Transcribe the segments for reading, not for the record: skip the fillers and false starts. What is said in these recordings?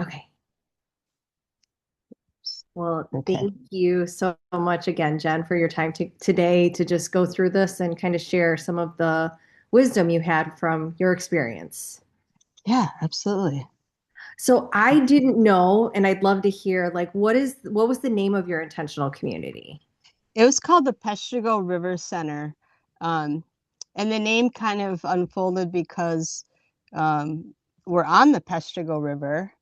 Okay. Well, Okay. thank you so much again, Jen, for your time today to just go through this and kind of share some of the wisdom you had from your experience. Yeah, absolutely. So I didn't know, and I'd love to hear, like, what was the name of your intentional community? It was called the Peshtigo River Center. Um, and the name kind of unfolded because um, we're on the Peshtigo River,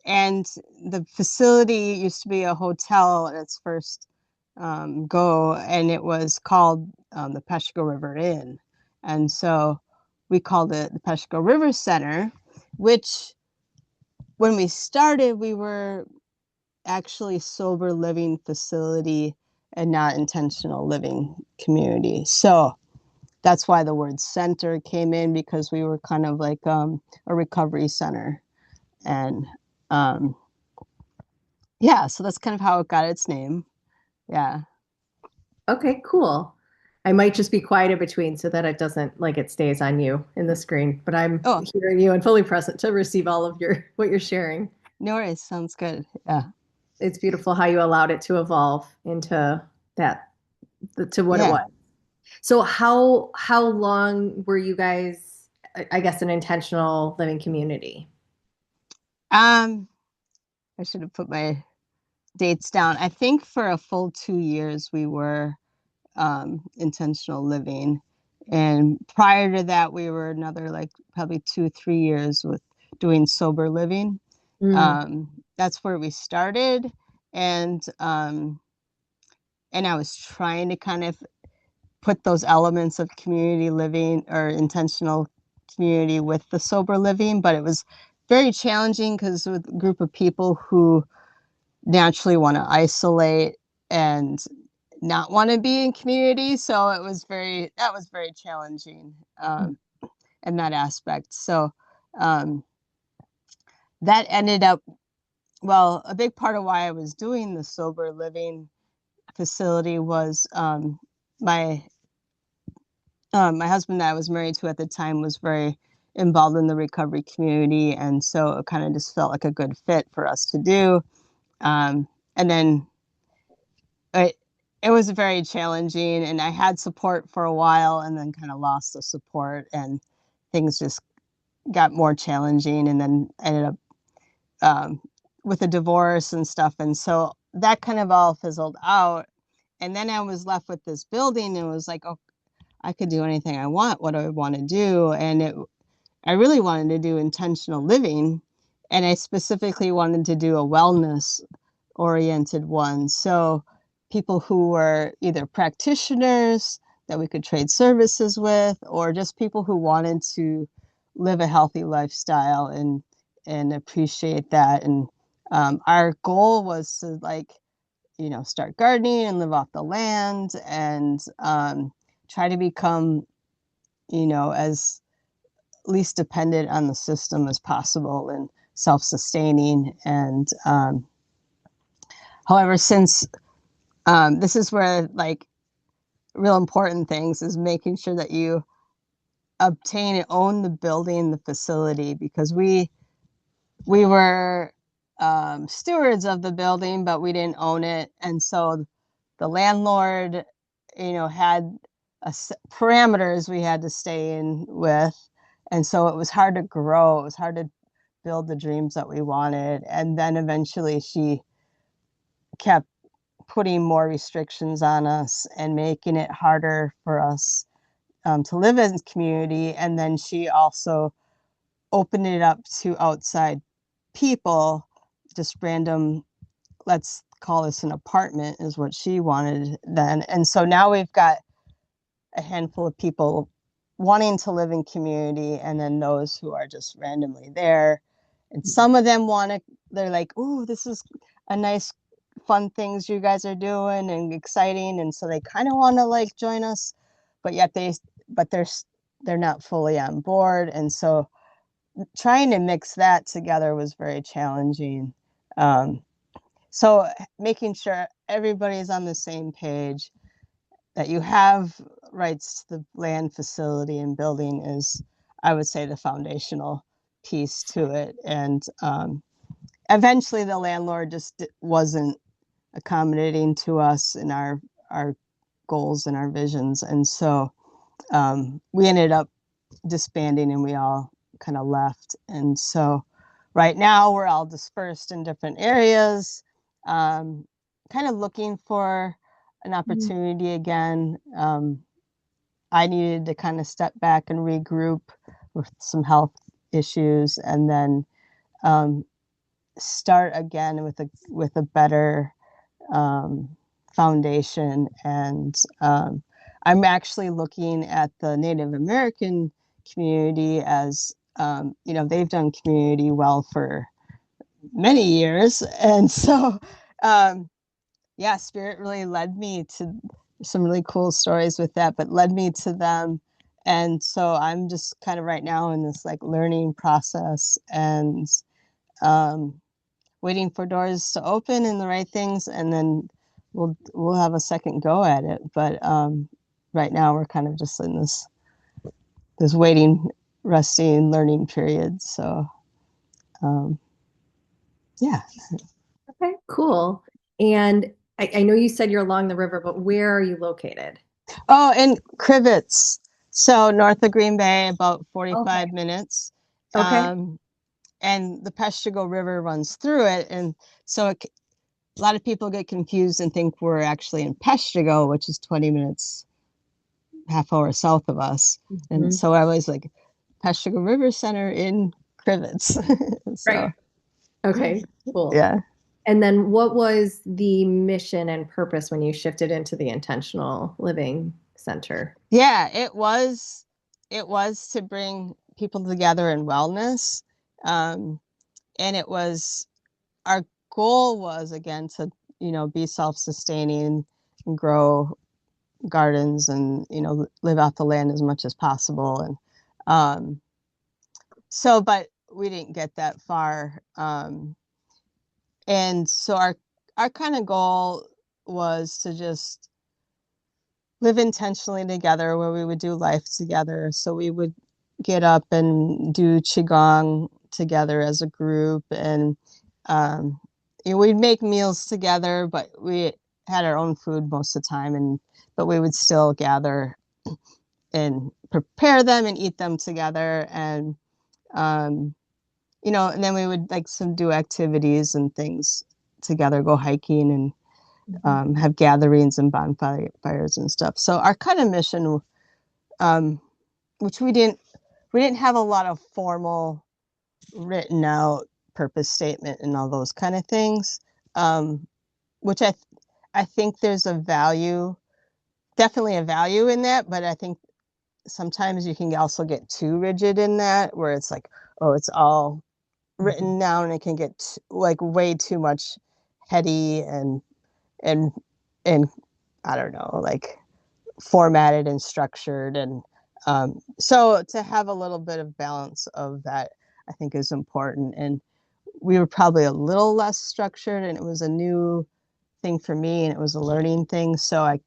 and the facility used to be a hotel at its first go, and it was called the Peshtigo River Inn. And so we called it the Peshtigo River Center, which when we started, we were actually sober living facility and not intentional living community. So that's why the word center came in, because we were kind of like a recovery center. And um, yeah, so that's kind of how it got its name. Yeah. Okay, cool. I might just be quiet in between so that it doesn't like it stays on you in the screen, but I'm Oh, hearing you and fully present to receive all of your what you're sharing. no worries. Sounds good. Yeah. It's beautiful how you allowed it to evolve into that to what it Yeah. was. So how long were you guys, I guess, an intentional living community? Um, I should have put my dates down. I think for a full 2 years we were intentional living. And prior to that, we were another like probably 2, 3 years with doing sober living. Mm, That's where we started. And and I was trying to kind of put those elements of community living or intentional community with the sober living, but it was very challenging because with a group of people who naturally want to isolate and not want to be in community. So it was that was very challenging in that aspect. So um, that ended up, well, a big part of why I was doing the sober living facility was my my husband that I was married to at the time was very involved in the recovery community, and so it kind of just felt like a good fit for us to do. And then it, it was very challenging, and I had support for a while and then kind of lost the support, and things just got more challenging, and then ended up um, with a divorce and stuff. And so that kind of all fizzled out. And then I was left with this building and was like, oh, I could do anything I want. What do I want to do? I really wanted to do intentional living. And I specifically wanted to do a wellness oriented one. So people who were either practitioners that we could trade services with, or just people who wanted to live a healthy lifestyle and appreciate that. And our goal was to like, start gardening and live off the land and try to become, as least dependent on the system as possible and self-sustaining. And however, since this is where like real important things is making sure that you obtain and own the building, the facility, because we were stewards of the building, but we didn't own it, and so the landlord, had parameters we had to stay in with, and so it was hard to grow. It was hard to build the dreams that we wanted, and then eventually she kept putting more restrictions on us and making it harder for us to live in community. And then she also opened it up to outside people, just random, let's call this an apartment, is what she wanted then. And so now we've got a handful of people wanting to live in community, and then those who are just randomly there. And some of them want to, they're like, oh, this is a nice, fun things you guys are doing and exciting. And so they kind of want to like join us, but yet but they're not fully on board. And so trying to mix that together was very challenging. Um, so making sure everybody's on the same page, that you have rights to the land, facility, and building is, I would say, the foundational piece to it. And eventually the landlord just wasn't accommodating to us in our goals and our visions. And so we ended up disbanding and we all kind of left. And so right now we're all dispersed in different areas, kind of looking for an Mhm. opportunity again. I needed to kind of step back and regroup with some health issues, and then um, start again with a better um, foundation. And I'm actually looking at the Native American community as they've done community well for many years, and so um, yeah, Spirit really led me to some really cool stories with that, but led me to them. And so I'm just kind of right now in this like learning process and um, waiting for doors to open and the right things, and then we'll have a second go at it. But right now we're kind of just in this waiting, resting, learning period. So um, yeah. Okay, cool. And I know you said you're along the river, but where are you located? Oh, and Crivets. So north of Green Bay, about Okay. 45 minutes. Okay. Um, and the Peshtigo River runs through it. And so a lot of people get confused and think we're actually in Peshtigo, which is 20 minutes, half hour south of us. And Mhm. so I was like, Peshtigo River Center in Crivets. Right. So Okay, cool. yeah. And then what was the mission and purpose when you shifted into the intentional living center? Yeah, it was to bring people together in wellness. Um, and it was our goal was again to be self-sustaining and grow gardens and live out the land as much as possible. And um so but we didn't get that far. And so our kind of goal was to just live intentionally together, where we would do life together. So we would get up and do qigong together as a group, and um, we'd make meals together, but we had our own food most of the time, and but we would still gather and prepare them and eat them together. And um, and then we would like some do activities and things together, go hiking and Mhm. have gatherings and bonfires and stuff. So our kind of mission, um, which we didn't have a lot of formal written out purpose statement and all those kind of things, um, which I think there's a value, definitely a value in that, but I think sometimes you can also get too rigid in that, where it's like, oh, it's all Mhm. written down, and it can get like way too much heady and and I don't know, like formatted and structured. And so to have a little bit of balance of that, I think is important. And we were probably a little less structured, and it was a new thing for me, and it was a learning thing. So I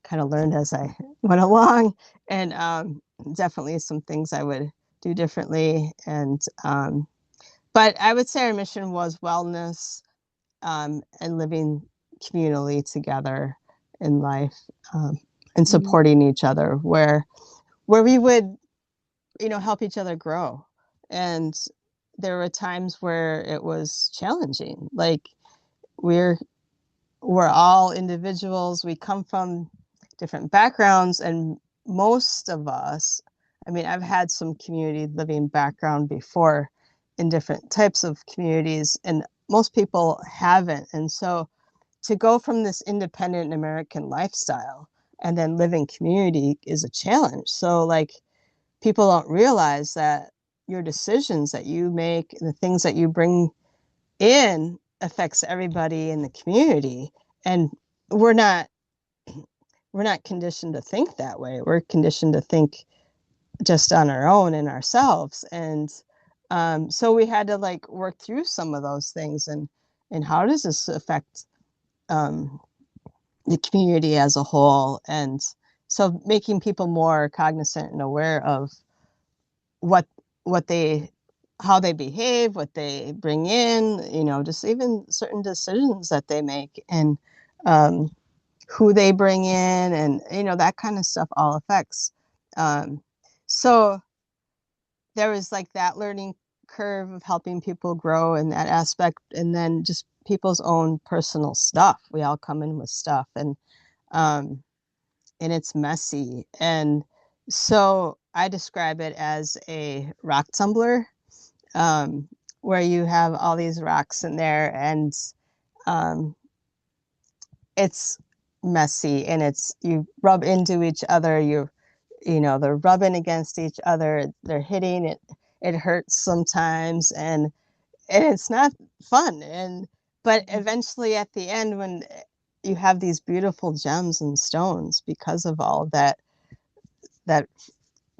kind of learned as I went along, and definitely some things I would do differently. And but I would say our mission was wellness, and living communally together in life, and Mhm. supporting each other, where we would help each other grow. And there were times where it was challenging. Like we're we're all individuals. We come from different backgrounds, and most of us, I mean, I've had some community living background before in different types of communities, and most people haven't. And so to go from this independent American lifestyle and then live in community is a challenge. So like people don't realize that your decisions that you make and the things that you bring in affects everybody in the community. And we're not we're not conditioned to think that way. We're conditioned to think just on our own and ourselves. And so we had to like work through some of those things, and how does this affect um, the community as a whole. And so making people more cognizant and aware of what what they how they behave, what they bring in, just even certain decisions that they make, and um, who they bring in, and that kind of stuff all affects. Um, so there was like that learning curve of helping people grow in that aspect, and then just people's own personal stuff. We all come in with stuff, um, and it's messy. And so I describe it as a rock tumbler, um, where you have all these rocks in there, and um, it's messy, and you rub into each other. They're rubbing against each other. They're hitting it. It hurts sometimes, and it's not fun. But eventually, at the end, when you have these beautiful gems and stones because of all that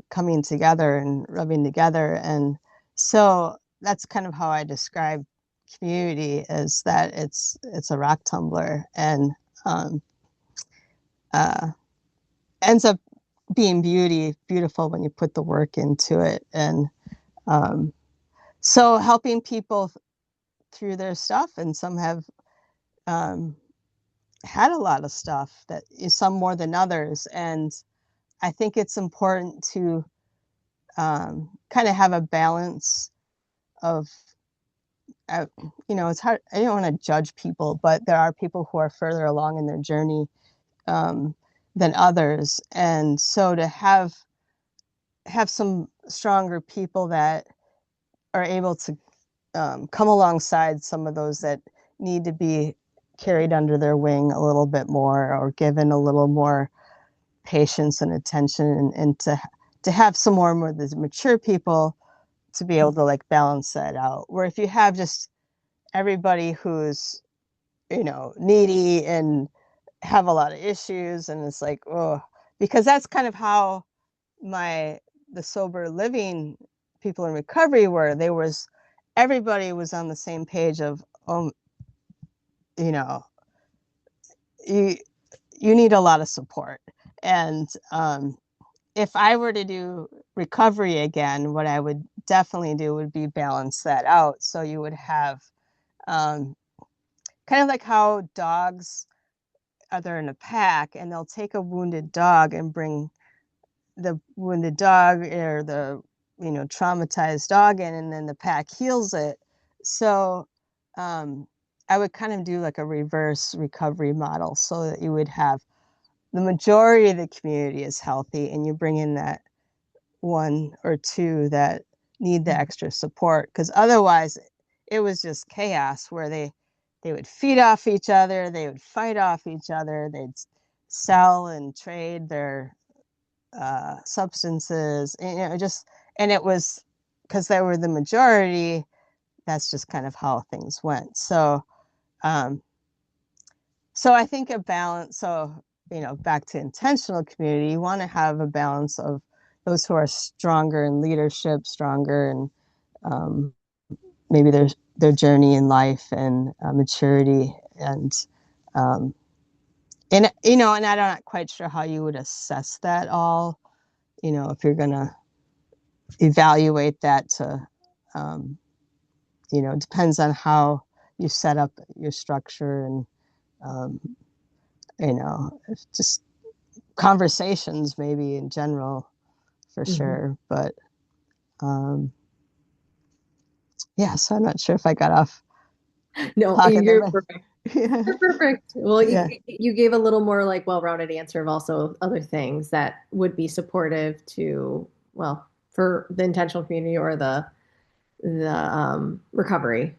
coming together and rubbing together. And so that's kind of how I describe community, is that it's a rock tumbler, and um, uh, ends up being beautiful when you put the work into it. And um, so helping people through their stuff, and some have um, had a lot of stuff, that is some more than others. And I think it's important to kind of have a balance of, uh, it's hard. I don't want to judge people, but there are people who are further along in their journey um, than others. And so to have some stronger people that are able to come alongside some of those that need to be carried under their wing a little bit more, or given a little more patience and attention, and to have some more of the mature people to be able to like balance that out. Where if you have just everybody who's needy and have a lot of issues, and it's like, oh, because that's kind of how the sober living people in recovery were. Everybody was on the same page of, you know you you need a lot of support. And if I were to do recovery again, what I would definitely do would be balance that out. So you would have um, kind of like how dogs are there in a pack, and they'll take a wounded dog and bring the wounded dog, or the traumatized dog in, and then the pack heals it. So um, I would kind of do like a reverse recovery model, so that you would have the majority of the community is healthy, and you bring in that one or two that need the extra support, because otherwise it was just chaos, where they would feed off each other, they would fight off each other, they'd sell and trade their substances, and it was because they were the majority. That's just kind of how things went. Um, so I think a balance. So back to intentional community, you want to have a balance of those who are stronger in leadership, stronger in um, maybe their journey in life, and maturity, um, and I'm not quite sure how you would assess that all. If you're gonna evaluate that to, um, it depends on how you set up your structure, and um, just conversations maybe in general, for Mhm. sure. But um, yeah, so I'm not sure if I got off No, talking there, you're but perfect. yeah, You're perfect. Well, yeah. you gave a little more like well-rounded answer of also other things that would be supportive to, well, for the intentional community or the recovery.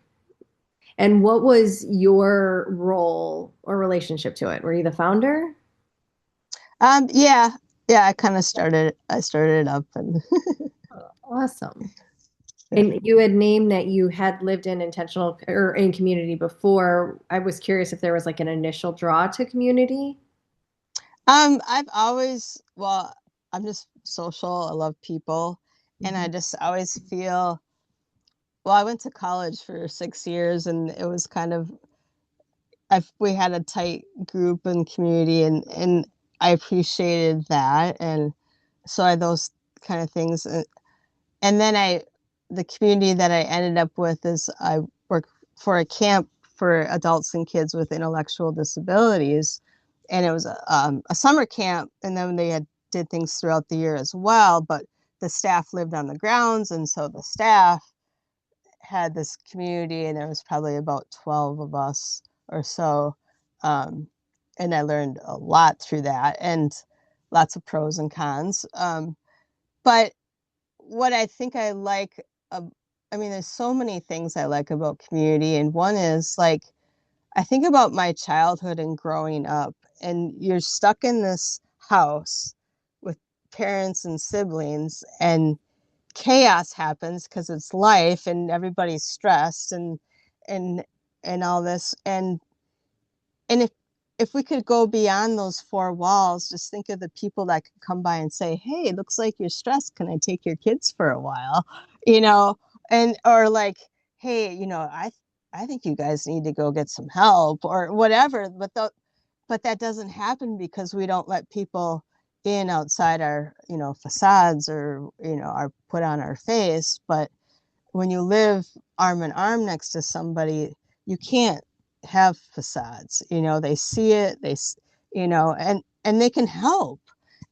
And what was your role or relationship to it? Were you the founder? Yeah, yeah. I started it up, and Awesome. yeah. And you had named that you had lived in intentional or in community before. I was curious if there was like an initial draw to community. I've always, well, I'm just social. I love people, and I Mhm. just always feel. Well, I went to college for 6 years, and it was kind of, we had a tight group and community, and I appreciated that, and so I those kind of things, and then the community that I ended up with is I work for a camp for adults and kids with intellectual disabilities, and it was a summer camp, and then they had did things throughout the year as well. But the staff lived on the grounds, and so the staff had this community, and there was probably about 12 of us or so. Um, and I learned a lot through that, and lots of pros and cons. But what I think I like, I mean, there's so many things I like about community, and one is like, I think about my childhood and growing up, and you're stuck in this house with parents and siblings, and chaos happens because it's life, and everybody's stressed, and and all this, and if we could go beyond those four walls, just think of the people that could come by and say, hey, it looks like you're stressed, can I take your kids for a while, you know? And or like, hey, I think you guys need to go get some help or whatever. But that doesn't happen because we don't let people in outside our facades, or are put on our face. But when you live arm in arm next to somebody, you can't have facades. They see it, and they can help.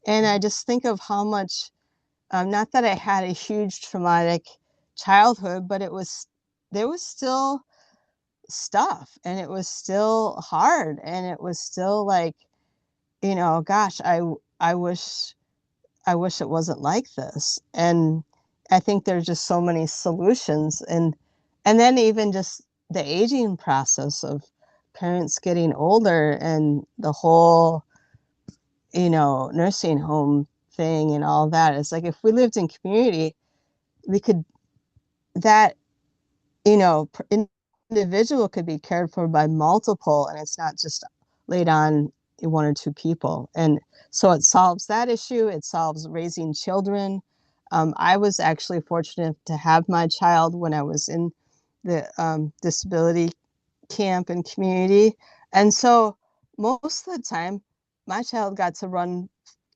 And I just think of how much, not that I had a huge traumatic childhood, but there was still stuff, and it was still hard, and it was still like, gosh, I wish it wasn't like this. And I think there's just so many solutions. And then even just the aging process of parents getting older, and the whole, nursing home thing and all that. It's like, if we lived in community, we could, that, individual could be cared for by multiple, and it's not just laid on one or two people. And so it solves that issue. It solves raising children. I was actually fortunate to have my child when I was in the disability camp and community. And so most of the time, my child got to run,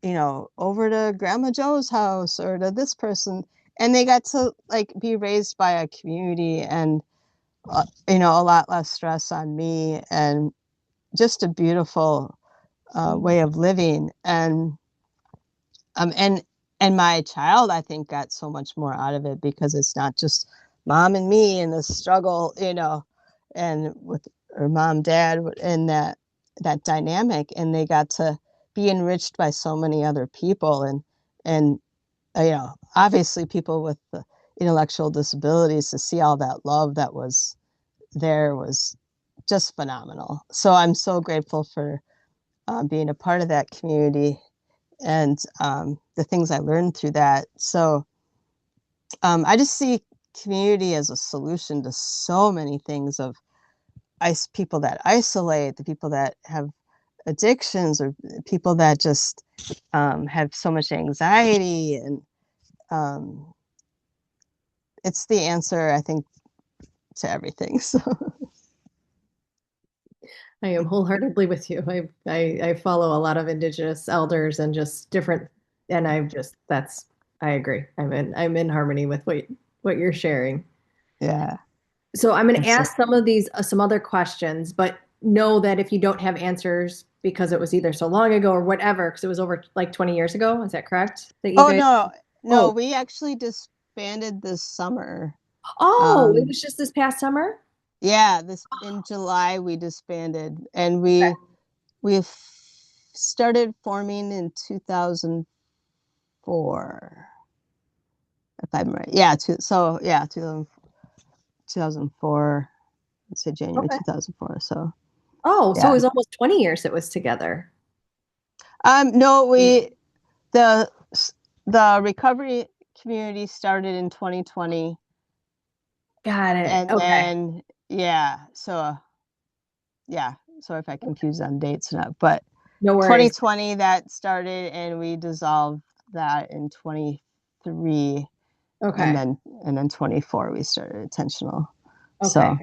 over to Grandma Joe's house or to this person, and they got to like be raised by a community, and a lot less stress on me, and just a beautiful way of living. Um, and and my child, I think, got so much more out of it because it's not just mom and me and the struggle, and with her mom, dad, and that dynamic, and they got to be enriched by so many other people, and obviously people with the intellectual disabilities, to see all that love that was there was just phenomenal. So I'm so grateful for being a part of that community, and the things I learned through that. So I just see community as a solution to so many things, of people that isolate, the people that have addictions, or people that just have so much anxiety. And um, it's the answer, I think, to everything. So I am wholeheartedly with you. I follow a lot of Indigenous elders and just different, and I agree. I'm in harmony with what you're sharing. yeah, So I'm going to that's ask some of these some other questions, but know that if you don't have answers because it was either so long ago or whatever, because it was over like 20 years ago, is that correct? That you Oh, guys? no, Oh, we actually disbanded this summer. oh, it Um, was just this past summer. yeah, this in July we disbanded, and Okay. we started forming in 2004, if I'm right. Yeah, 2004. Let's say January Okay. 2004. So Oh, so it yeah. was almost 20 years it was together. No, the the recovery community started in 2020, Got it. and Okay. then yeah, yeah. Sorry if I confuse on dates or not, but No worries. 2020 that started, and we dissolved that in 23, and Okay. then 24 we started intentional. Okay. So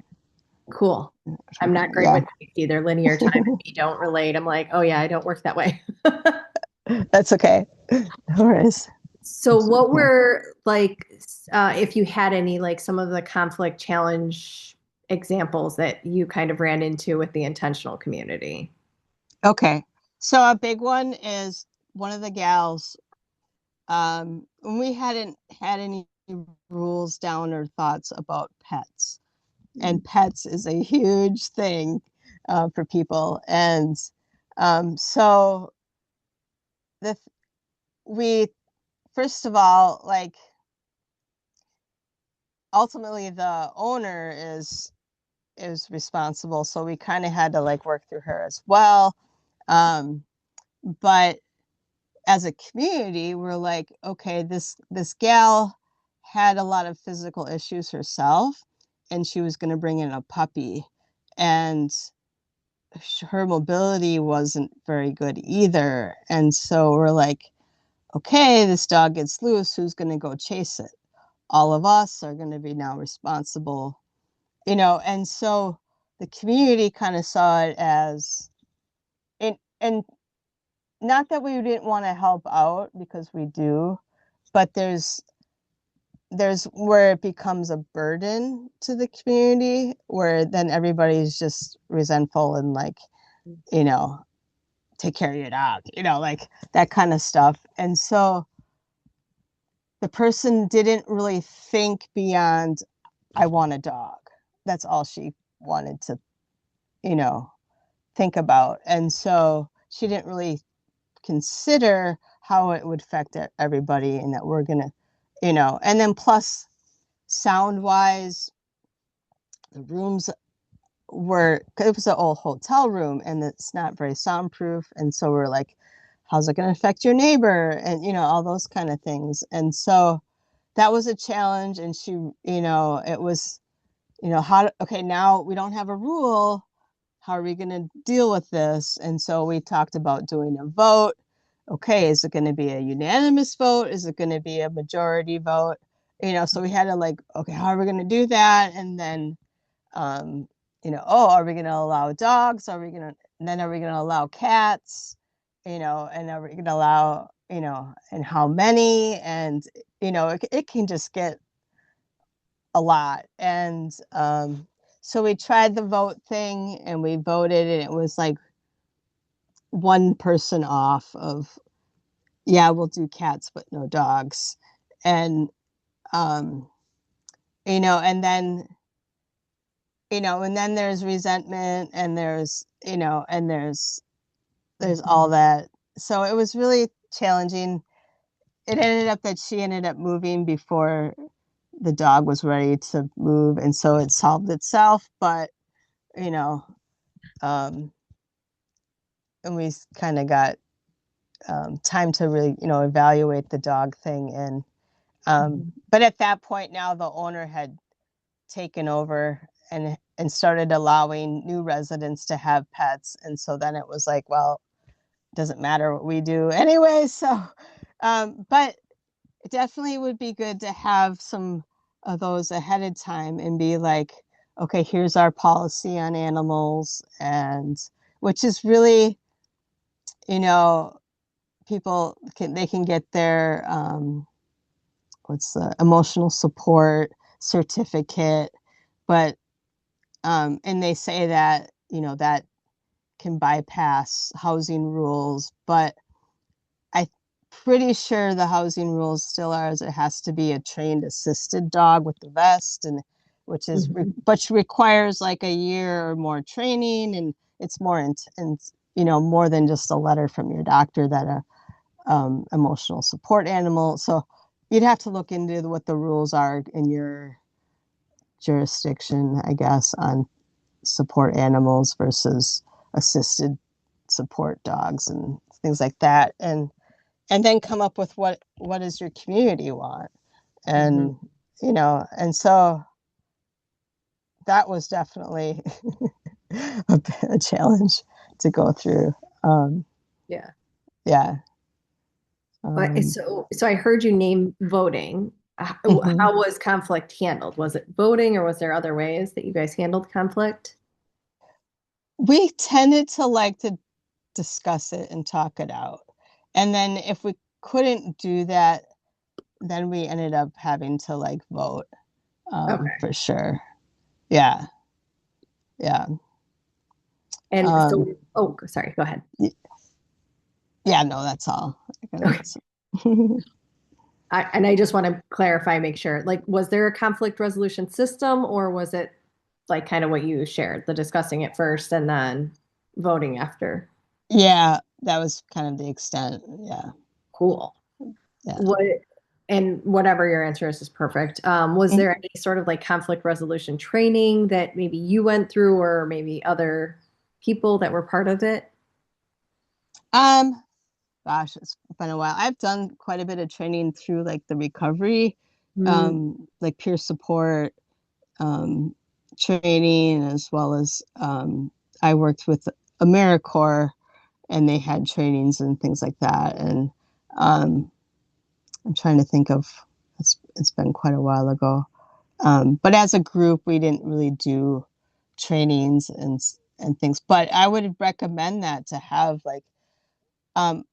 Cool. I'm not great yeah, with dates either. Linear time and me don't relate. I'm like, oh yeah, I don't work that way. that's okay. No worries. So what Yeah. were like if you had any, like some of the conflict challenge examples that you kind of ran into with the intentional community. Okay. So a big one is one of the gals, when we hadn't had any rules down or thoughts about pets. And pets is a huge thing for people. And so the we first of all, like ultimately the owner is responsible, so we kind of had to like work through her as well. But as a community, we're like, okay, this gal had a lot of physical issues herself, and she was going to bring in a puppy, and her mobility wasn't very good either. And so we're like, okay, this dog gets loose, who's going to go chase it? All of us are going to be now responsible, and so the community kind of saw it as, and not that we didn't want to help out, because we do, but there's where it becomes a burden to the community, where then everybody's just resentful and like, you know take care of your dog, like that kind of stuff. And so the person didn't really think beyond, I want a dog. That's all she wanted to, you know think about. And so she didn't really consider how it would affect everybody, and that we're gonna, and then plus sound wise, the rooms were, it was an old hotel room and it's not very soundproof. And so we're like, how's it going to affect your neighbor? And, all those kind of things. And so that was a challenge. And she, it was, okay, now we don't have a rule. How are we going to deal with this? And so we talked about doing a vote. Okay, is it going to be a unanimous vote? Is it going to be a majority vote? So we had to like, okay, how are we going to do that? And then, um, oh, are we going to allow dogs? Are we going to, then are we going to allow cats? And are we going to allow, and how many? And, it can just get a lot. And so we tried the vote thing and we voted, and it was like one person off of, yeah, we'll do cats, but no dogs. And, um, and then, and then there's resentment, and there's all that. So it was really challenging. It ended up that she ended up moving before the dog was ready to move. And so it solved itself, but, you know, um, and we kind of got time to really, evaluate the dog thing. And, but at that point now the owner had taken over and started allowing new residents to have pets. And so then it was like, well, it doesn't matter what we do anyway. So, but it definitely would be good to have some of those ahead of time and be like, okay, here's our policy on animals. And which is really, people they can get their what's the emotional support certificate, but and they say that that can bypass housing rules, but I'm pretty sure the housing rules still are, as it has to be a trained assisted dog with the vest, and which requires like a year or more training, and it's more more than just a letter from your doctor that a emotional support animal. So you'd have to look into what the rules are in your jurisdiction, I guess, on support animals versus assisted support dogs and things like that. And then come up with what does your community want. And and so that was definitely a challenge to go through. Yeah. Yeah. But so I heard you name voting. Mhm. How was conflict handled? Was it voting or was there other ways that you guys handled conflict? We tended to like to discuss it and talk it out. And then if we couldn't do that, then we ended up having to like vote, Okay. for sure. Yeah. Yeah. And Um, so, oh, sorry, go ahead. yeah, no, that's all. Okay. And I just want to clarify, make sure, like, was there a conflict resolution system or was it like kind of what you shared, the discussing it first and then voting after? Yeah, that was kind of the extent. Yeah. Cool. Yeah. What, and whatever your answer is perfect. Was Mm. there any sort of like conflict resolution training that maybe you went through or maybe other people that were part of it? Um, Gosh, it's been a while. I've done quite a bit of training through like the recovery, Mm, like peer support, um, training, as well as I worked with AmeriCorps and they had trainings and things like that. And um, I'm trying to think of, it's been quite a while ago. But as a group, we didn't really do trainings and things. But I would recommend that to have like, um,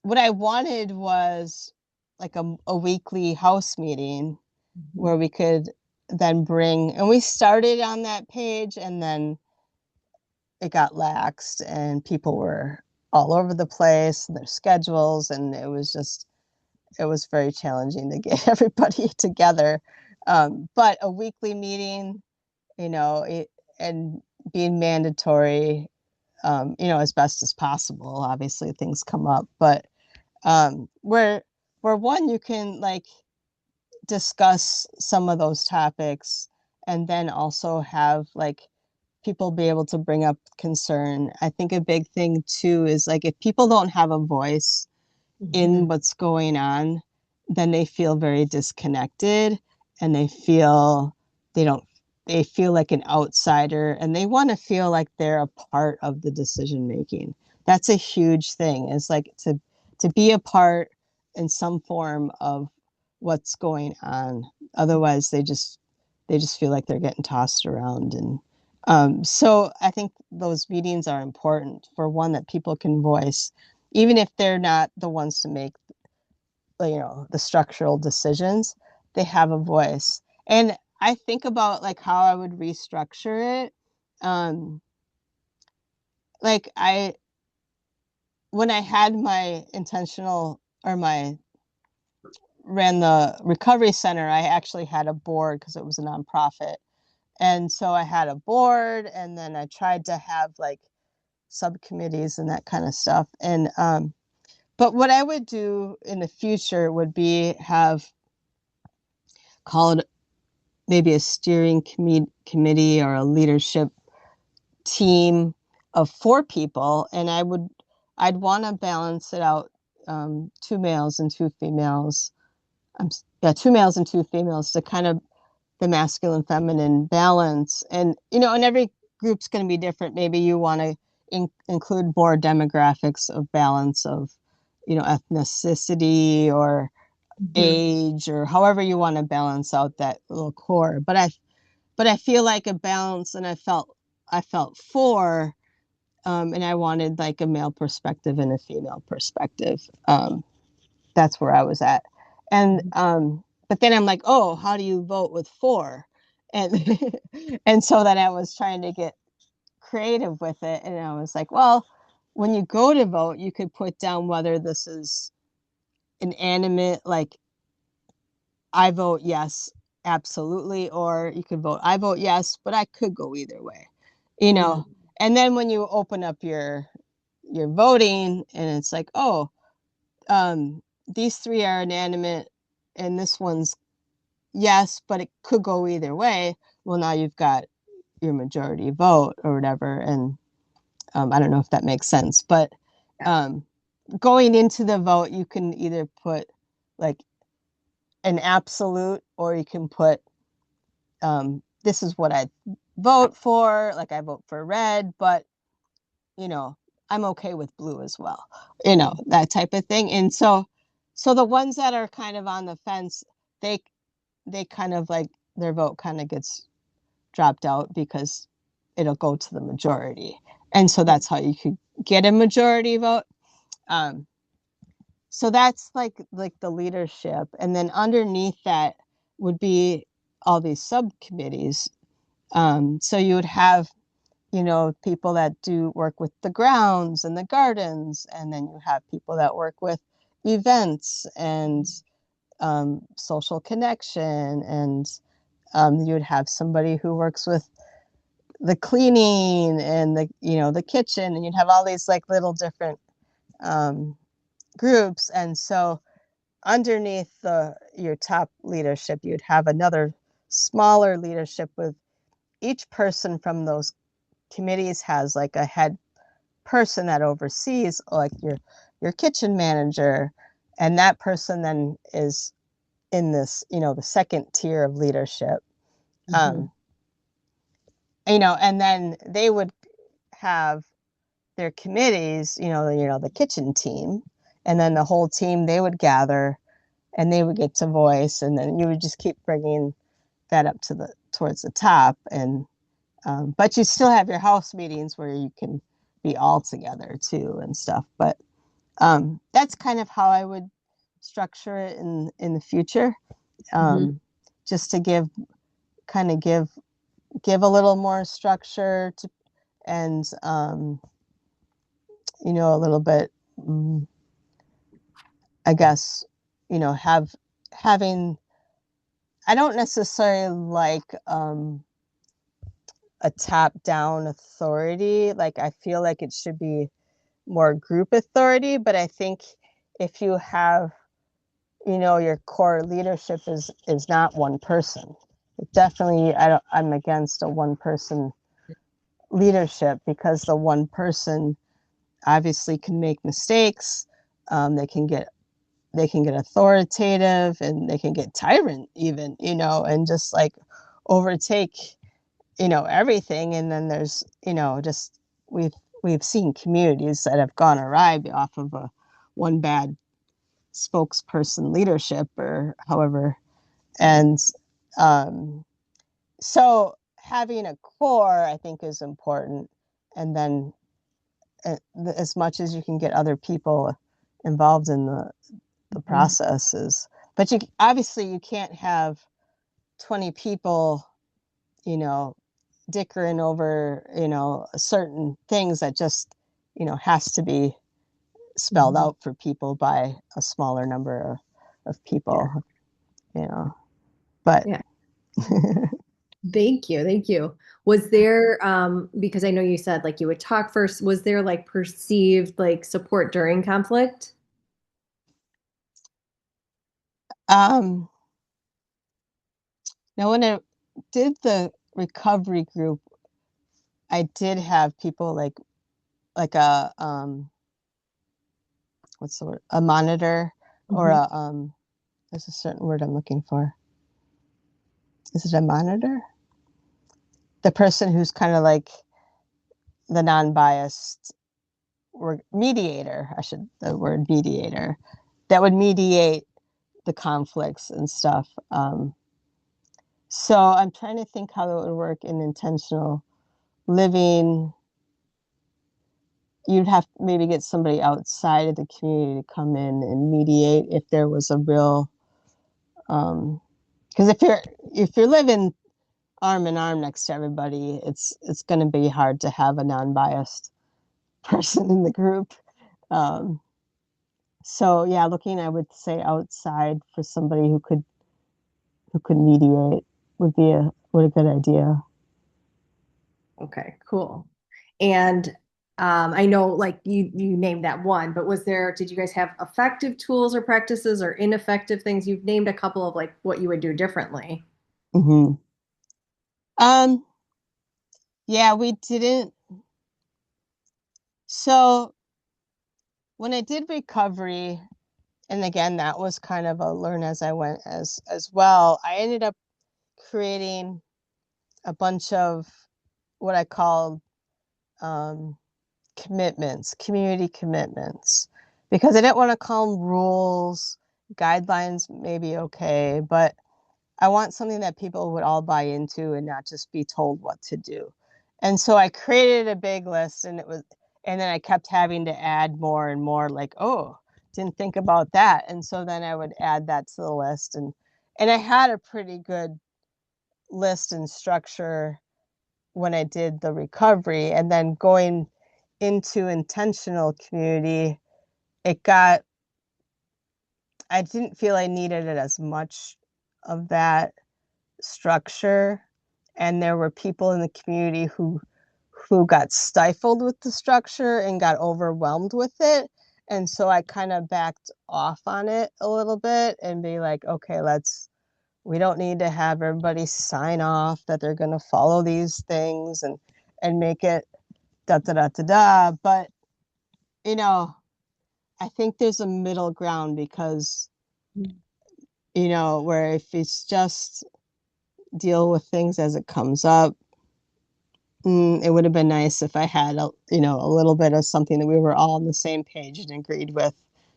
what I wanted was like a weekly house meeting mhm. where we could then bring, and we started on that page and then it got laxed and people were all over the place, their schedules, and it was very challenging to get everybody together. But a weekly meeting, you know, and being mandatory, as best as possible. Obviously, things come up, but where one you can like discuss some of those topics, and then also have like people be able to bring up concern. I think a big thing too is like if people don't have a voice in Mhm. what's going on, then they feel very disconnected and they don't they feel like an outsider and they want to feel like they're a part of the decision making. That's a huge thing. Is like to be a part in some form of what's going on. Otherwise they just feel like they're getting tossed around. And so I think those meetings are important for one that people can voice even if they're not the ones to make the structural decisions. They have a voice. And I think about like how I would restructure it. um like I When I had my intentional or my ran the recovery center, I actually had a board because it was a nonprofit. And so I had a board and then I tried to have like subcommittees and that kind of stuff. And but what I would do in the future would be have called maybe a steering committee or a leadership team of 4 people, and I'd want to balance it out, 2 males and 2 females. Yeah, 2 males and 2 females to kind of the masculine feminine balance. And and every group's going to be different. Maybe you want to include more demographics of balance of ethnicity or Mhm. age or however you want to balance out that little core. But I feel like a balance, and I felt four, and I wanted like a male perspective and a female perspective. That's where I was at. And but then I'm like, oh, how do you vote with four? And and so then I was trying to get creative with it, and I was like, well, when you go to vote, you could put down whether this is an animate, like I vote yes, absolutely, or you could vote I vote yes, but I could go either way, you Mhm. know. And then when you open up your voting, and it's like, oh, these three are inanimate, and this one's yes, but it could go either way. Well, now you've got your majority vote or whatever, and I don't know if that makes sense, but Yeah. um, going into the vote, you can either put like an absolute, or you can put this is what I vote for. Like I vote for red, but you know, I'm okay with blue as well. That type of thing. And so the ones that are kind of on the fence, they they kind of like their vote kind of gets dropped out because it'll go to the majority. And so that's how you could get a majority vote. Um, So that's like the leadership, and then underneath that would be all these subcommittees. So you would have, people that do work with the grounds and the gardens, and then you have people that work with events and social connection, and you would have somebody who works with the cleaning and the kitchen, and you'd have all these like little different um, groups. And so underneath your top leadership, you'd have another smaller leadership with each person from those committees has like a head person that oversees, like your kitchen manager, and that person then is in this, the second tier of leadership. Mm-hmm. um, and then they would have their committees, the kitchen team, and then the whole team, they would gather and they would get to voice, and then you would just keep bringing that up towards the top. And but you still have your house meetings where you can be all together too and stuff. But that's kind of how I would structure it in the future, Mm-hmm. just to give a little more structure to, and a little bit, I guess, having, I don't necessarily like a top down authority. Like, I feel like it should be more group authority, but I think if you have, your core leadership is not one person. Definitely, I'm against a one person leadership, because the one person obviously can make mistakes. They can get authoritative, and they can get tyrant even, and just like overtake, everything. And then there's, just we've we've seen communities that have gone awry off of a one bad spokesperson leadership, or however. And um, so having a core, I think, is important. And then as much as you can get other people involved in the Mm-hmm. processes, but you can't have 20 people, you know, dickering over, certain things that just, has to be spelled Mm-hmm. out for people by a smaller number of Yeah. people, you know. But Yeah. Thank you. Thank you. Was there, because I know you said like you would talk first, was there like perceived like support during conflict? um, now when I did the recovery group, I did have people like a what's the word? A monitor, or Hmm. a there's a certain word I'm looking for. Is it a monitor? The person who's kind of like the non-biased, or mediator, I should the word mediator, that would mediate the conflicts and stuff. So I'm trying to think how that would work in intentional living. You'd have to maybe get somebody outside of the community to come in and mediate if there was a real, because if you're living arm in arm next to everybody, it's going to be hard to have a non-biased person in the group. Um, so yeah, looking, I would say outside for somebody who could mediate would a good idea. Okay, cool. And I know like you named that one, but did you guys have effective tools or practices or ineffective things? You've named a couple of like what you would do differently. Mm-hmm. Um, yeah, we didn't. So when I did recovery, and again, that was kind of a learn as I went as well. I ended up creating a bunch of what I called um, commitments, community commitments, because I didn't want to call them rules. Guidelines may be okay, but I want something that people would all buy into and not just be told what to do. And so I created a big list, and then I kept having to add more and more, like, oh, didn't think about that. And so then I would add that to the list. And I had a pretty good list and structure when I did the recovery. And then going into intentional community, it got, I didn't feel I needed it as much of that structure. And there were people in the community who got stifled with the structure and got overwhelmed with it. And so I kind of backed off on it a little bit and be like, okay, we don't need to have everybody sign off that they're going to follow these things and make it da da da da da. But, you know, I think there's a middle ground because, you know, where if it's just deal with things as it comes up, it would have been nice if I had a little bit of something that we were all on the same page and agreed with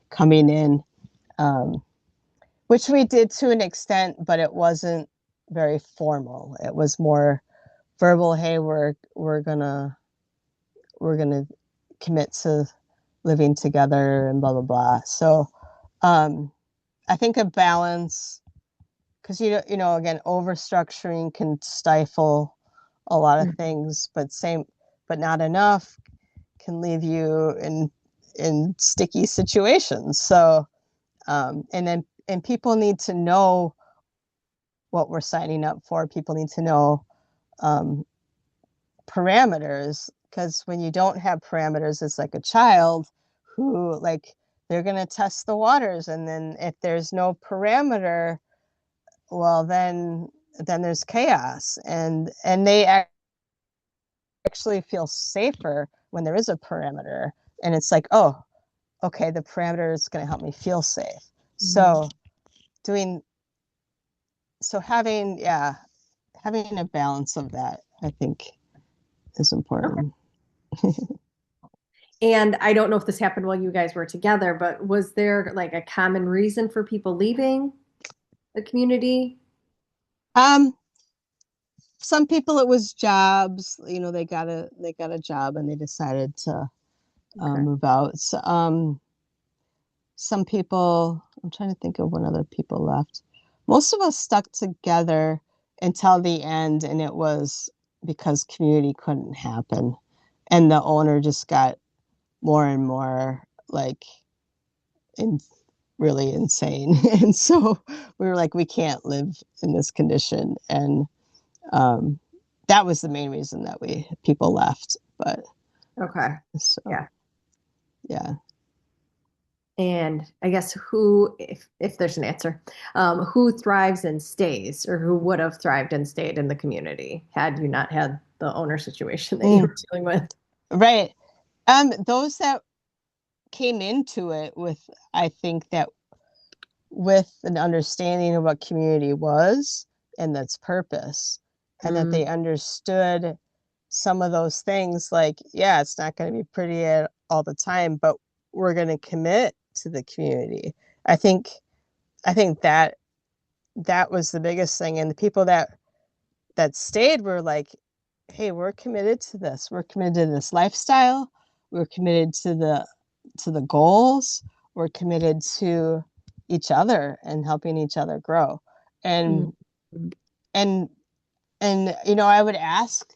coming in, which we did to an extent, but it wasn't very formal. It was more verbal. Hey, we're gonna commit to living together and blah blah blah. So I think a balance, because again, over structuring can stifle a lot of things, but not enough can leave you in sticky situations. So and people need to know what we're signing up for. People need to know parameters, because when you don't have parameters, it's like a child who, like, they're going to test the waters, and then if there's no parameter, well, then there's chaos, and they actually feel safer when there is a parameter, and it's like, oh, okay, the parameter is going to help me feel safe. So having a balance of that, I think, is important. Okay. And I don't know if this happened while you guys were together, but was there like a common reason for people leaving the community? um some people, it was jobs. They got a job and they decided to Okay. move out. So, some people, I'm trying to think of when other people left. Most of us stuck together until the end, and it was because community couldn't happen, and the owner just got more and more, like, in, really insane. And so we were like, we can't live in this condition. And um, that was the main reason that people left. But Okay. so, Yeah. yeah. And I guess who, if there's an answer, who thrives and stays, or who would have thrived and stayed in the community had you not had the owner situation that you were dealing with? Right. Those that came into it with, I think that with an understanding of what community was and its purpose, and that they understood some of those things, like, yeah, it's not going to be pretty all the time, but we're going to commit to the community. I think that was the biggest thing. And the people that stayed were like, hey, we're committed to this. We're committed to this lifestyle. We're committed to the goals. We're committed to each other and helping each other grow. And Mm-hmm. and I would ask,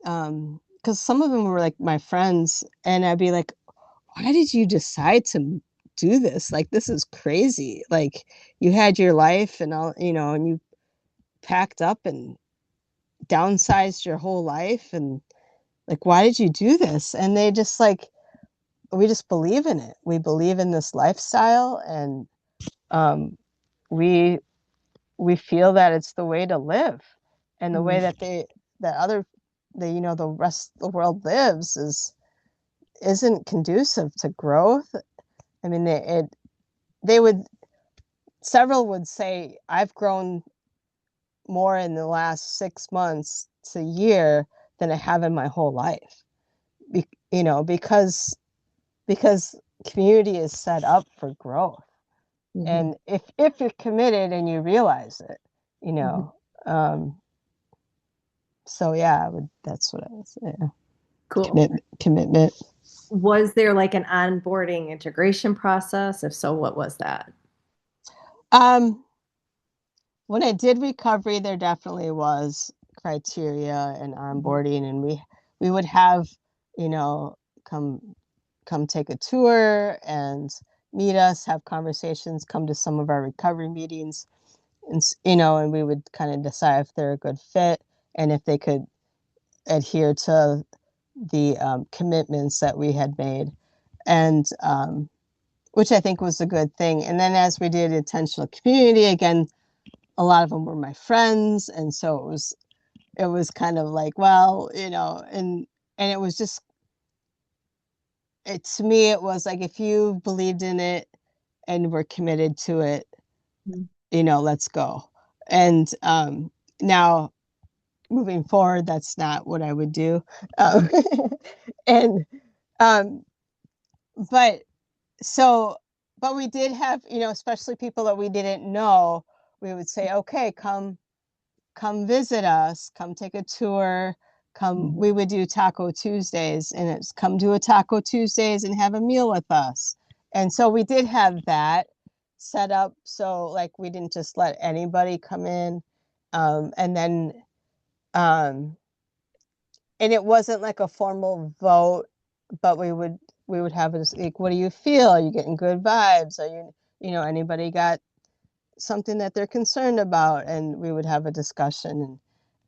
because some of them were like my friends, and I'd be like, why did you decide to do this? Like, this is crazy. Like, you had your life and all, and you packed up and downsized your whole life, and, like, why did you do this? And they just, like, we just believe in it. We believe in this lifestyle, and um, we we feel that it's the way to live, and the way that the rest of the world lives isn't conducive to growth. I mean, they would several would say, I've grown more in the last 6 months to a year than I have in my whole life. Because community is set up for growth. Mm-hmm. And if you're committed and you realize it, Mm-hmm. um, so yeah, that's what I would say. Cool. Commitment. Was there like an onboarding integration process? If so, what was that? Um, when I did recovery, there definitely was criteria and Mhm. onboarding, and we would have, you know, come come take a tour and meet us, have conversations, come to some of our recovery meetings, and and we would kind of decide if they're a good fit and if they could adhere to the commitments that we had made, and which I think was a good thing. And then as we did intentional community, again, a lot of them were my friends, and so it was kind of like, well, and it was just to me it was like, if you believed in it and were committed to it, Mhm. let's go. And now moving forward, that's not what I would do. um, and um, but so but we did have, especially people that we didn't know, we would say, okay, come visit us, come take a tour, come. Mhm. We would do Taco Tuesdays, and it's come do a Taco Tuesdays and have a meal with us. And so we did have that set up, so like we didn't just let anybody come in. And then um and it wasn't like a formal vote, but we would have this like, what do you feel? Are you getting good vibes? Are anybody got something that they're concerned about? And we would have a discussion.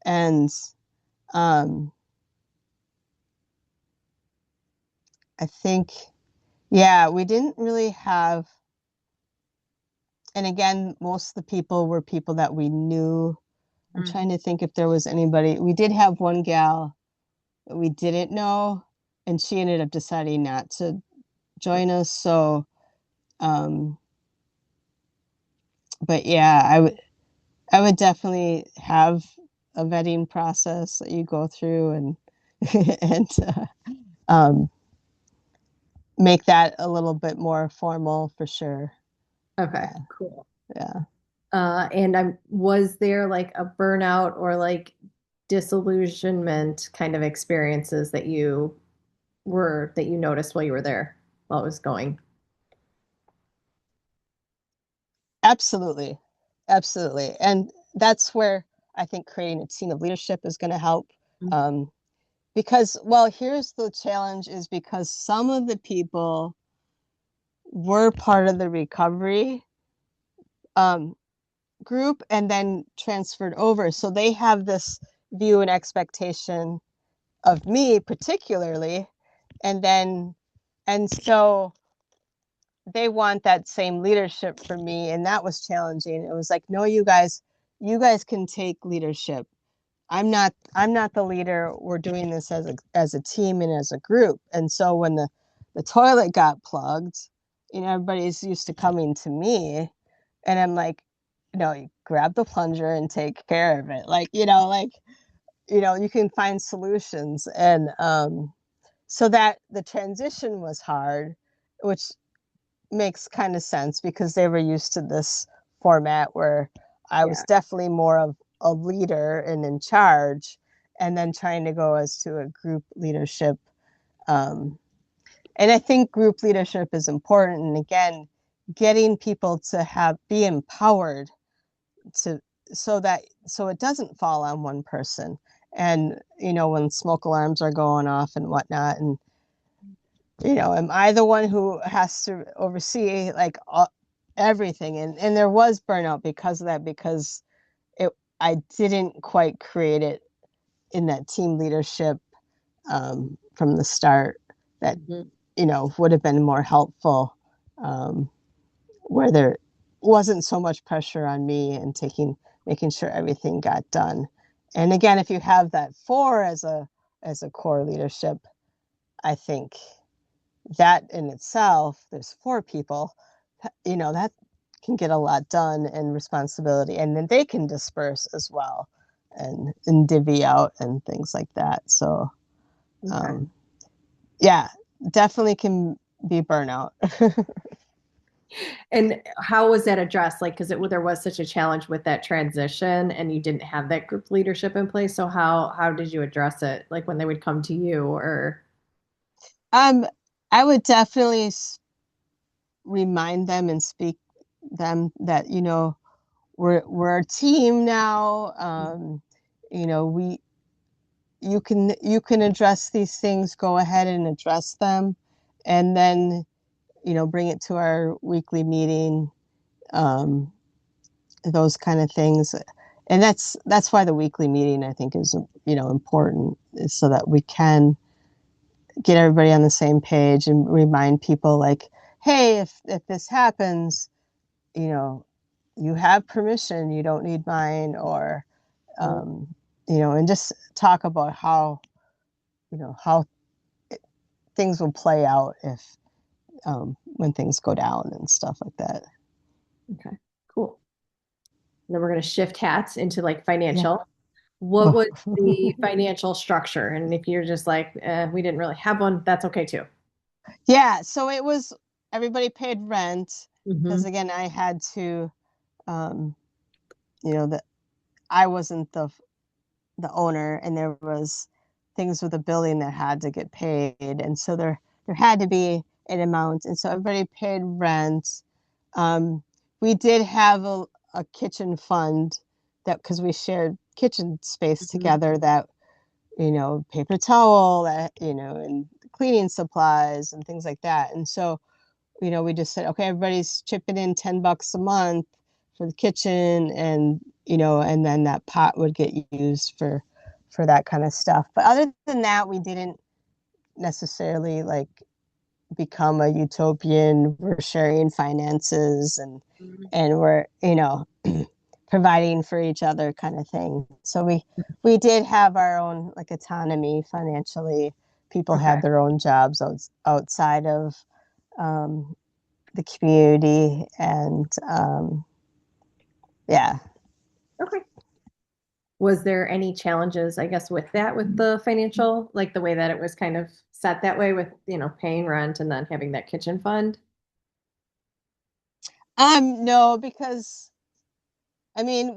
And um, I think, yeah, we didn't really have, and again, most of the people were people that we knew. I'm Mm. trying to think if there was anybody. We did have one gal that we didn't know, and she ended up deciding not to join us. So, um, but yeah, I would definitely have a vetting process that you go through, and and um, make that a little bit more formal for sure. Okay, Yeah, cool. yeah. And was there like a burnout or like disillusionment kind of experiences that you noticed while you were there while it was going? Absolutely. Absolutely. And that's where I think creating a team of leadership is going to help. Um, because, well, here's the challenge, is because some of the people were part of the recovery um, group and then transferred over. So they have this view and expectation of me particularly. And then, and so they want that same leadership for me. And that was challenging. It was like, no, you guys can take leadership. I'm not the leader. We're doing this as a team and as a group. And so when the toilet got plugged, everybody's used to coming to me, and I'm like, you grab the plunger and take care of it. You can find solutions. And so that the transition was hard, which makes kind of sense because they were used to this format where I was Yeah. definitely more of a leader and in charge, and then trying to go as to a group leadership. Um, and I think group leadership is important. And again, getting people to be empowered to so it doesn't fall on one person. And when smoke alarms are going off and whatnot, and am I the one who has to oversee like everything? And there was burnout because of that, because it I didn't quite create it in that team leadership from the start. That Mhm. would have been more helpful, um, where there wasn't so much pressure on me and making sure everything got done. And again, if you have that four as a core leadership, I think that in itself, there's four people, that can get a lot done and responsibility, and then they can disperse as well, and divvy out and things like that. So Okay. um, yeah, definitely can be burnout. And how was that addressed? Like, because there was such a challenge with that transition, and you didn't have that group leadership in place. So how did you address it? Like when they would come to you, or um, I would definitely remind them and speak them that, we're a team now. You know, we you can address these things, go ahead and address them, and then, bring it to our weekly meeting, um, those kind of things. And that's why the weekly meeting, I think, is, important, is so that we can get everybody on the same page and remind people, like, hey, if this happens, you know, you have permission, you don't need mine, or Right. and just talk about how things will play out if when things go down and stuff like that. Okay, cool. Then we're going to shift hats into like Yeah. financial. What was the financial structure? And if you're just like, we didn't really have one, that's okay too. Yeah, so it was, everybody paid rent, because Hmm. again, I had to, um, that I wasn't the owner, and there was things with the building that had to get paid, and so there had to be an amount, and so everybody paid rent. Um, we did have a kitchen fund, that because we shared kitchen space Hmm. together, that paper towel, that and cleaning supplies and things like that, and so we just said, okay, everybody's chipping in $10 a month for the kitchen, and and then that pot would get used for that kind of stuff. But other than that, we didn't necessarily like become a utopian. We're sharing finances, and we're providing for each other, kind of thing. So we did have our own like autonomy financially. People Okay. had their own jobs outside of um, the community, and yeah. Okay. Was there any challenges, I guess, with that, with the financial, like the way that it was kind of set that way with, paying rent and then having that kitchen fund? No, because I mean,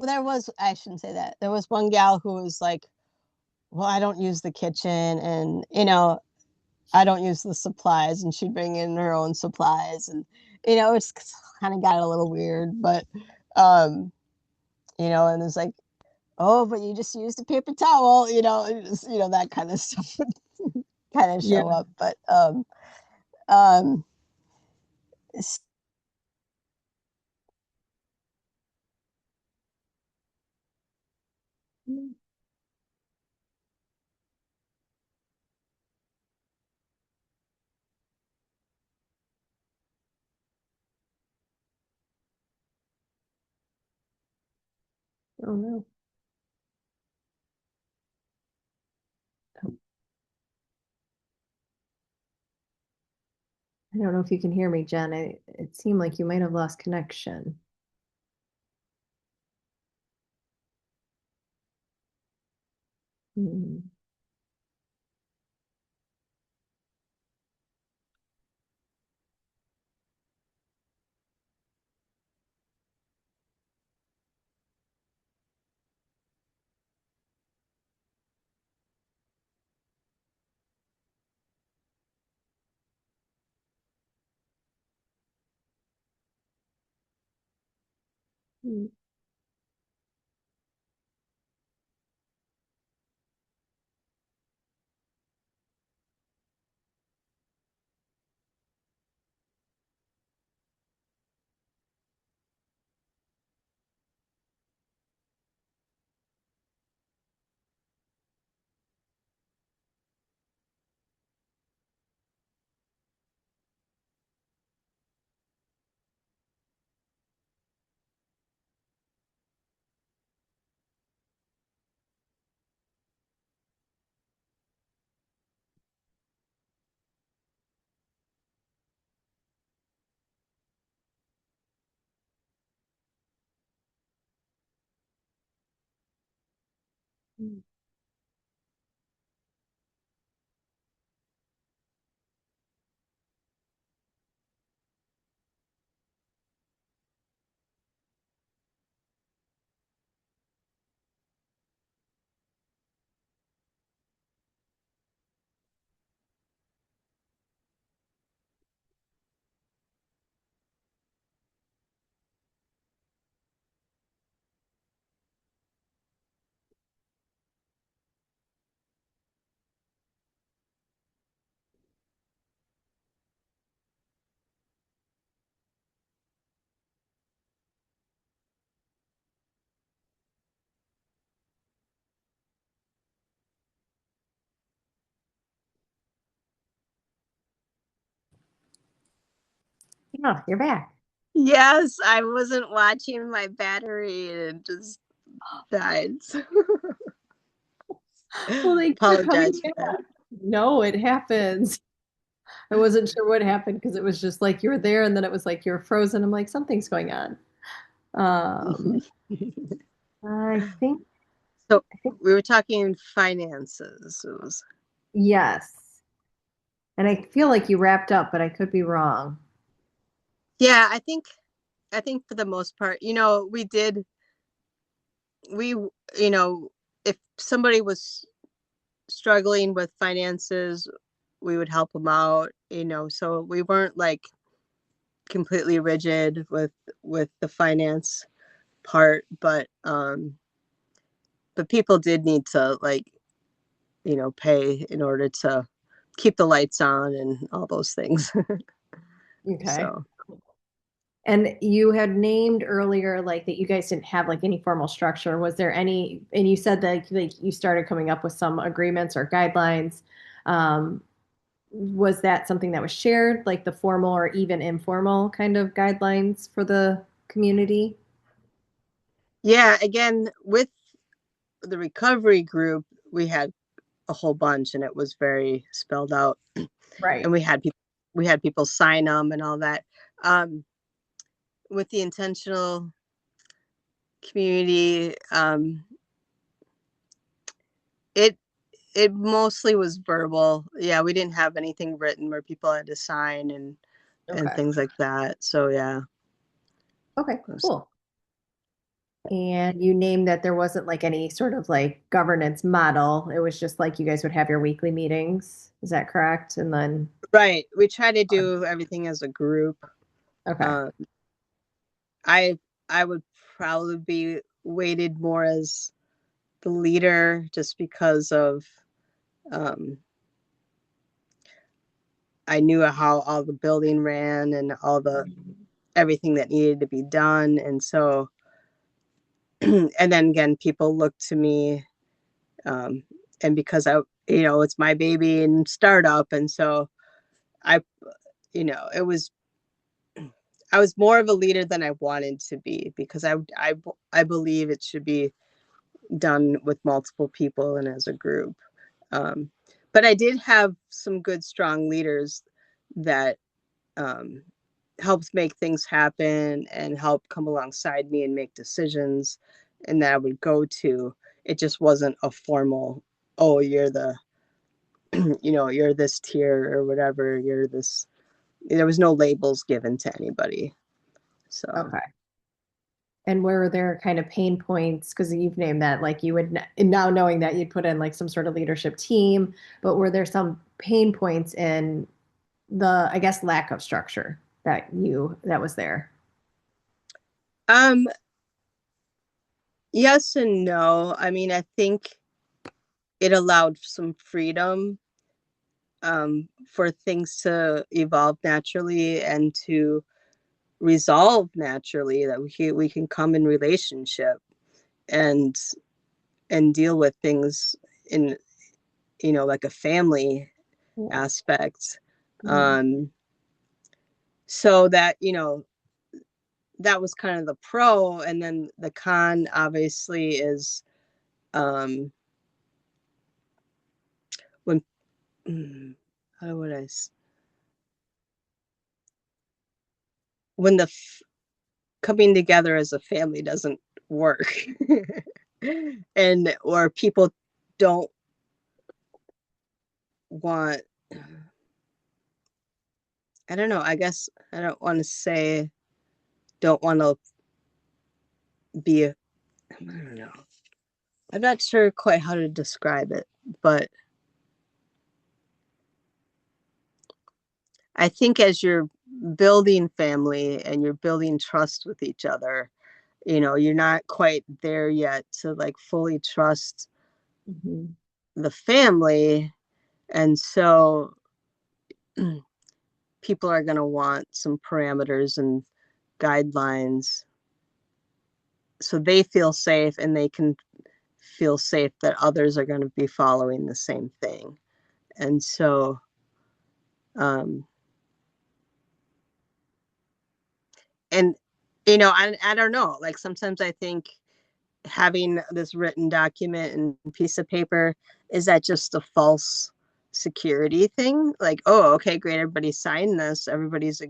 I shouldn't say that. There was one gal who was like, well, I don't use the kitchen, and I don't use the supplies, and she'd bring in her own supplies, and it's kind of got a little weird. But um and it's like, oh, but you just use the paper towel, that kind of stuff would kind of Yeah. show up. But um Oh no. I don't know if you can hear me, Jen. It seemed like you might have lost connection. Hmm. Hmm. Yeah, you're back. Yes, I wasn't watching my battery and it just died. Well, thank you for coming Apologize for back. that. No, it happens. I wasn't sure what happened because it was just like you were there and then it was like you were frozen. I'm like, something's going on. Um, I think, So I think, we were talking finances. It was, yes. And I feel like you wrapped up, but I could be wrong. yeah, I think for the most part, we, if somebody was struggling with finances, we would help them out, so we weren't like completely rigid with the finance part, but people did need to like pay in order to keep the lights on and all those things. Okay. So And you had named earlier like that you guys didn't have like any formal structure. Was there any, and you said that like you started coming up with some agreements or guidelines. Um, was that something that was shared, like the formal or even informal kind of guidelines for the community? yeah, again, with the recovery group, we had a whole bunch and it was very spelled out, and Right. we had people sign them and all that. um, with the intentional community, it it mostly was verbal. Yeah, we didn't have anything written where people had to sign and Okay. things like that. So yeah. Okay, cool. And you named that there wasn't like any sort of like governance model. It was just like you guys would have your weekly meetings. Is that correct? And then, Right. We try to do everything as a group. okay. Um, I I would probably be weighted more as the leader just because of um, I knew how all the building ran and all the everything that needed to be done, and so and then again, people look to me, um, and because it's my baby and startup, and so I, it was I was more of a leader than I wanted to be because I believe it should be done with multiple people and as a group. Um, but I did have some good, strong leaders that um, helped make things happen and help come alongside me and make decisions, and that I would go to. It just wasn't a formal, oh, you're the, you're this tier or whatever, you're this. There was no labels given to anybody. So. Okay. And were there kind of pain points? Because you've named that, like you would now knowing that you'd put in like some sort of leadership team, but were there some pain points in the, I guess, lack of structure that was there? Um, yes and no. I mean, I think it allowed some freedom, for things to evolve naturally and to resolve naturally, that we can come in relationship and deal with things in like a family Yeah. aspect. Mhm. um so that that was kind of the pro, and then the con obviously is um when how would I when the coming together as a family doesn't work, and or people don't want, I don't know, I guess I don't want to say don't want to be a, I don't know, I'm not sure quite how to describe it, but I think as you're building family and you're building trust with each other, you're not quite there yet to like fully trust Mhm. the family, and so people are going to want some parameters and guidelines so they feel safe and they can feel safe that others are going to be following the same thing. And so um, and I don't know, like sometimes I think having this written document and piece of paper, is that just a false security thing? Like, oh, okay, great, everybody signed this, everybody's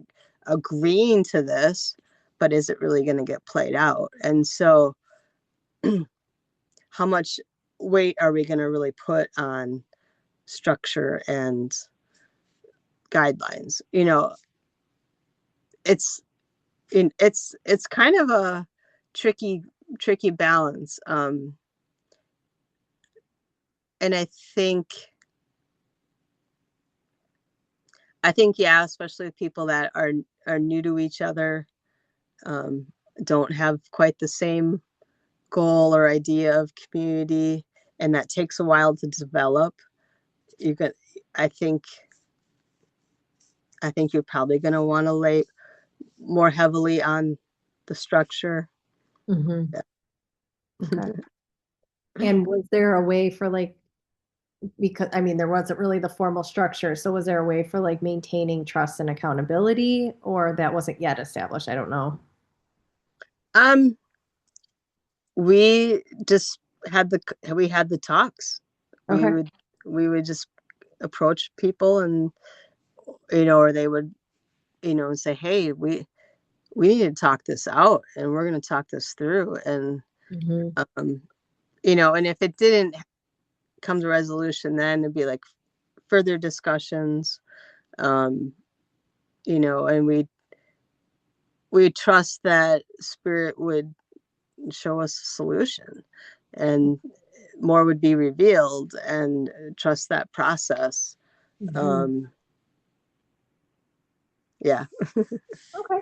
agreeing to this, but is it really going to get played out? And so how much weight are we going to really put on structure and guidelines? It's it's kind of a tricky balance. And I think, yeah, especially with people that are new to each other, um, don't have quite the same goal or idea of community, and that takes a while to develop. You can, I think, I think you're probably going to want to lay more heavily on the structure. Mm-hmm. Yeah. Okay. And was there a way for like, because I mean, there wasn't really the formal structure. So was there a way for like maintaining trust and accountability, or that wasn't yet established? I don't know. Um, we just had the talks. We Okay. would we would just approach people, and or they would say, hey, we need to talk this out, and we're going to talk this through, and Mm-hmm. um and if it didn't come to resolution, then it'd be like further discussions, um and we trust that spirit would show us a solution, and more would be revealed, and trust that process. Mm-hmm. um yeah. Okay.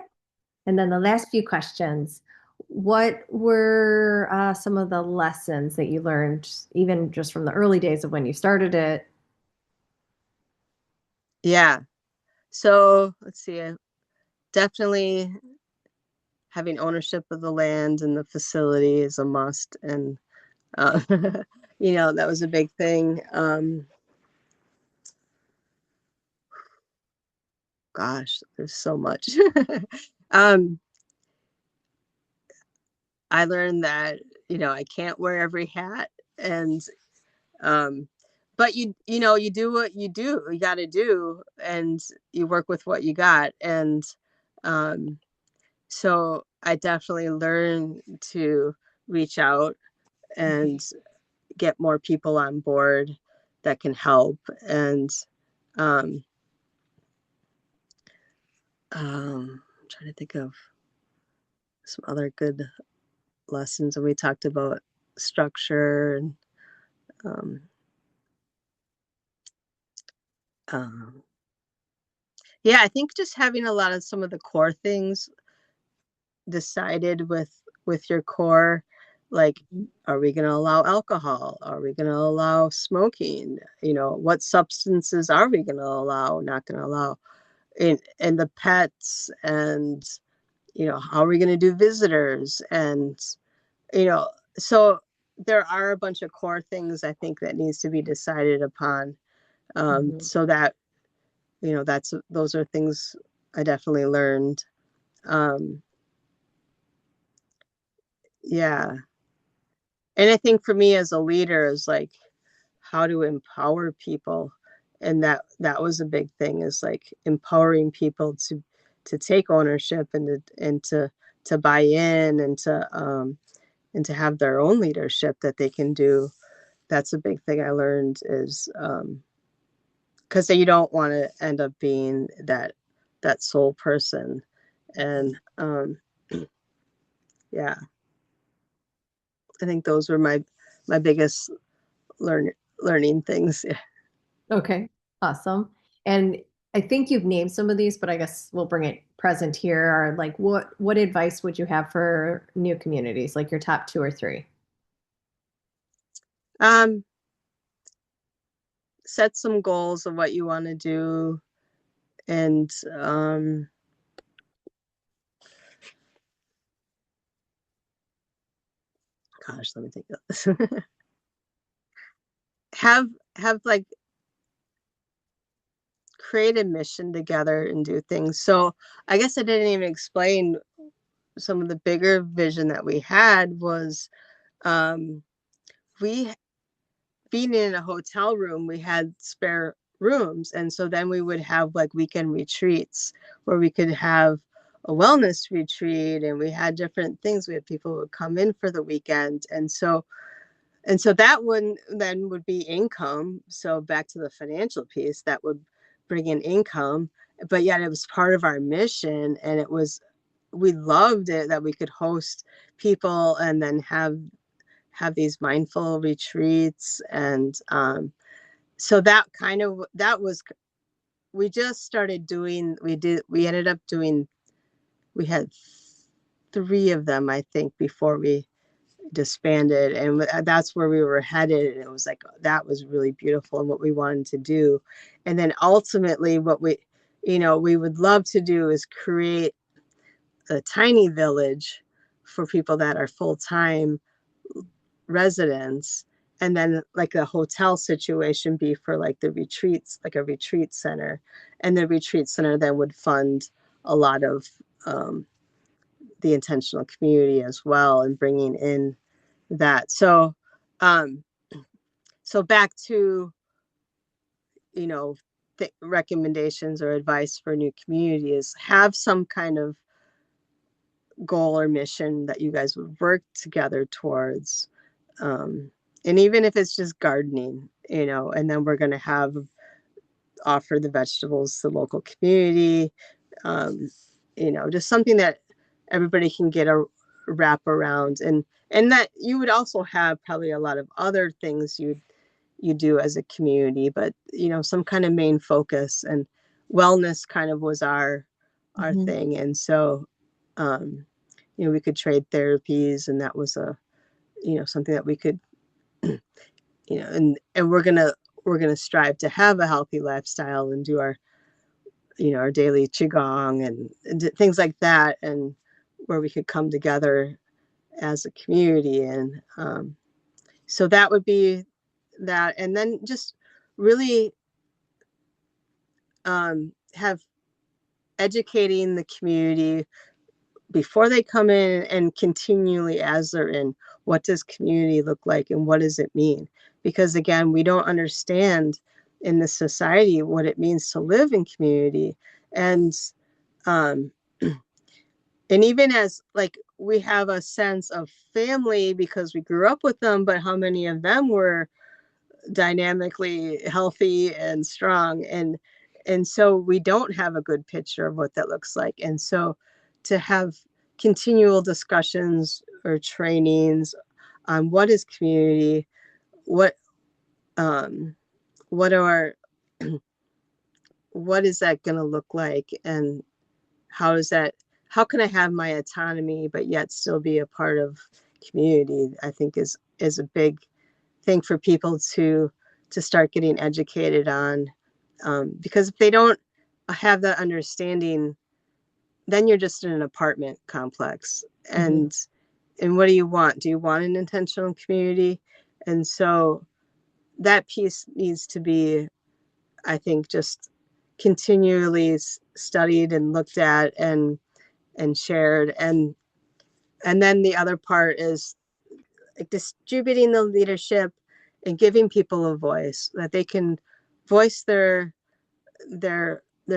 And then the last few questions. What were some of the lessons that you learned, even just from the early days of when you started it? Yeah, so let's see, definitely having ownership of the land and the facility is a must, and uh, that was a big thing. Gosh, there's so much. um, I learned that I can't wear every hat, and um, but you do what you got to do, and you work with what you got, and um, so I definitely learned to reach out and get more people on board that can help, and um, I'm trying to think of some other good lessons. And we talked about structure, and um, um, yeah, I think just having a lot of some of the core things decided with your core, like, are we going to allow alcohol? Are we going to allow smoking? What substances are we going to allow, not going to allow? And the pets, and how are we going to do visitors? And you know so there are a bunch of core things, I think, that needs to be decided upon, Mhm. so that those are things I definitely learned. um yeah, and I think for me as a leader is like how to empower people, and that was a big thing, is like empowering people to take ownership, and to buy in, and to have their own leadership that they can do. That's a big thing I learned, is because you don't want to end up being that sole person. And yeah, I think those were my biggest learning things. Okay, awesome. And I think you've named some of these, but I guess we'll bring it present here. Are like what advice would you have for new communities, like your top two or three? um Set some goals of what you want to do, and gosh, let me think of this. have like create a mission together and do things. So I guess I didn't even explain some of the bigger vision that we had was, we being in a hotel room, we had spare rooms. And so then we would have like weekend retreats where we could have a wellness retreat, and we had different things. We had people who would come in for the weekend. And so that one then would be income. So back to the financial piece, that would bring in income, but yet it was part of our mission. And we loved it that we could host people and then have these mindful retreats. And so that was, we just started doing, we ended up doing, we had 3 of them, I think, before we disbanded. And that's where we were headed. And it was like, that was really beautiful and what we wanted to do. And then ultimately what we would love to do is create a tiny village for people that are full-time residents, and then like a hotel situation be for like the retreats, like a retreat center. And the retreat center then would fund a lot of the intentional community as well, and bringing in that. So back to, recommendations or advice for new community is have some kind of goal or mission that you guys would work together towards. And even if it's just gardening, and then we're going to offer the vegetables to the local community, just something that everybody can get a wrap around. And that you would also have probably a lot of other things you do as a community, but some kind of main focus. And wellness kind of was our thing. And so we could trade therapies, and that was something that we could, and we're gonna strive to have a healthy lifestyle and do our daily qigong and things like that, and where we could come together as a community. And so that would be that. And then just really have educating the community before they come in and continually as they're in. What does community look like and what does it mean? Because again, we don't understand in this society what it means to live in community. And and even as like we have a sense of family because we grew up with them, but how many of them were dynamically healthy and strong? And so we don't have a good picture of what that looks like. And so to have continual discussions or trainings on what is community, what what are what is that going to look like, and how can I have my autonomy but yet still be a part of community, I think is a big thing for people to start getting educated on. Because if they don't have that understanding, then you're just in an apartment complex. And what do you want? Do you want an intentional community? And so that piece needs to be, I think, just continually studied and looked at and shared. And then the other part is like distributing the leadership and giving people a voice, that they can voice their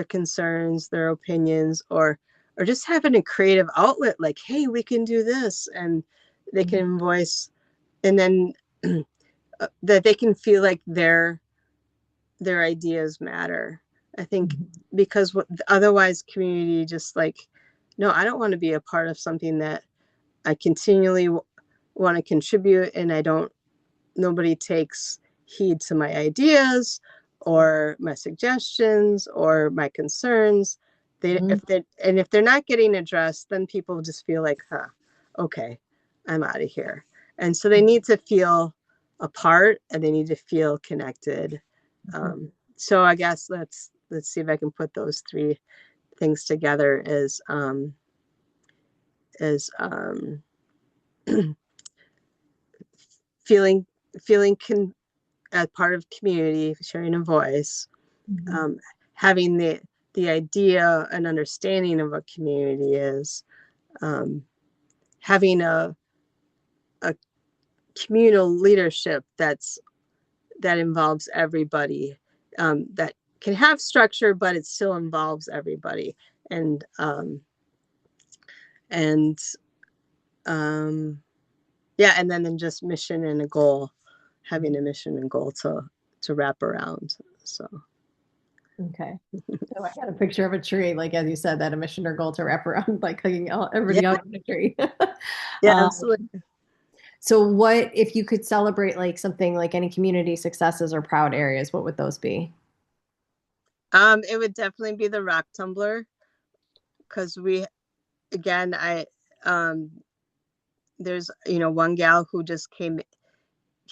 concerns, their opinions, or just having a creative outlet, like, hey, we can do this, and they can voice. And then that they can feel like their ideas matter, I think. Because otherwise community just like, no, I don't want to be a part of something that I continually want to contribute, and nobody takes heed to my ideas or my suggestions or my concerns. If they're not getting addressed, then people just feel like, okay, I'm out of here. And so they need to feel a part, and they need to feel connected. So I guess let's see if I can put those 3 things together as feeling as part of community, sharing a voice, having the idea and understanding of what community is, having a communal leadership that involves everybody, that can have structure, but it still involves everybody. And and yeah, and then just mission and a goal, having a mission and goal to wrap around. So Okay. So I got a picture of a tree, like as you said, that a mission or goal to wrap around, like hugging yeah, everybody out in the tree. yeah, Um, absolutely. so what if you could celebrate like something like any community successes or proud areas, what would those be? It would definitely be the rock tumbler, because I um there's one gal who just came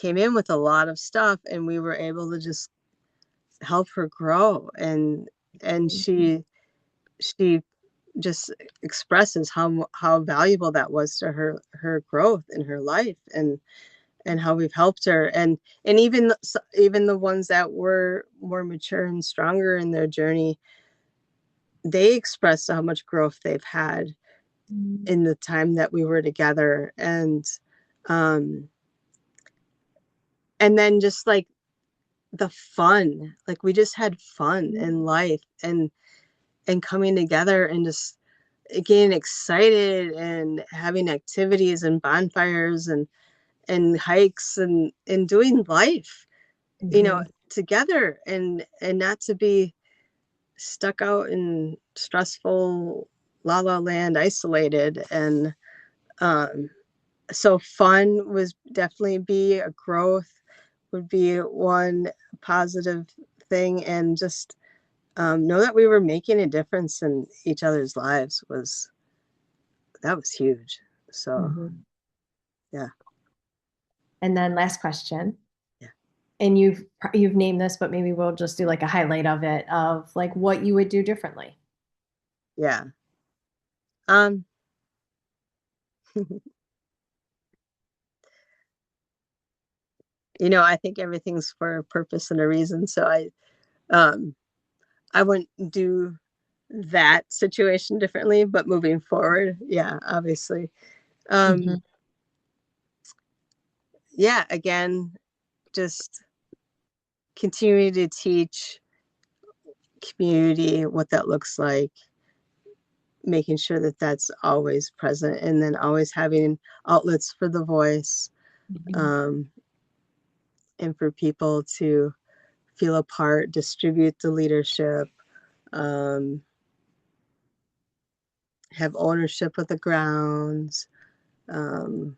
in with a lot of stuff, and we were able to just help her grow, and she just expresses how valuable that was to her growth in her life, and how we've helped her, and even the ones that were more mature and stronger in their journey, they expressed how much growth they've had in the time that we were together. Um and then just like the fun, like we just had fun in life, and coming together and just getting excited and having activities and bonfires and hikes and doing life, Mhm. together, and not to be stuck out in stressful la la land, isolated. And um so fun was definitely be a growth, would be one positive thing. And just know that we were making a difference in each other's lives, that was huge. So Mhm. yeah. And then last question, Yeah. and you've named this, but maybe we'll just do like a highlight of it, of like what you would do differently. Yeah. um I think everything's for a purpose and a reason, so um I wouldn't do that situation differently, but moving forward, yeah, obviously. um Mhm. yeah, again, just continue to teach community what that looks like, making sure that that's always present, and then always having outlets for the voice, Mhm. um, and for people to feel a part, distribute the leadership, um, have ownership of the grounds, um,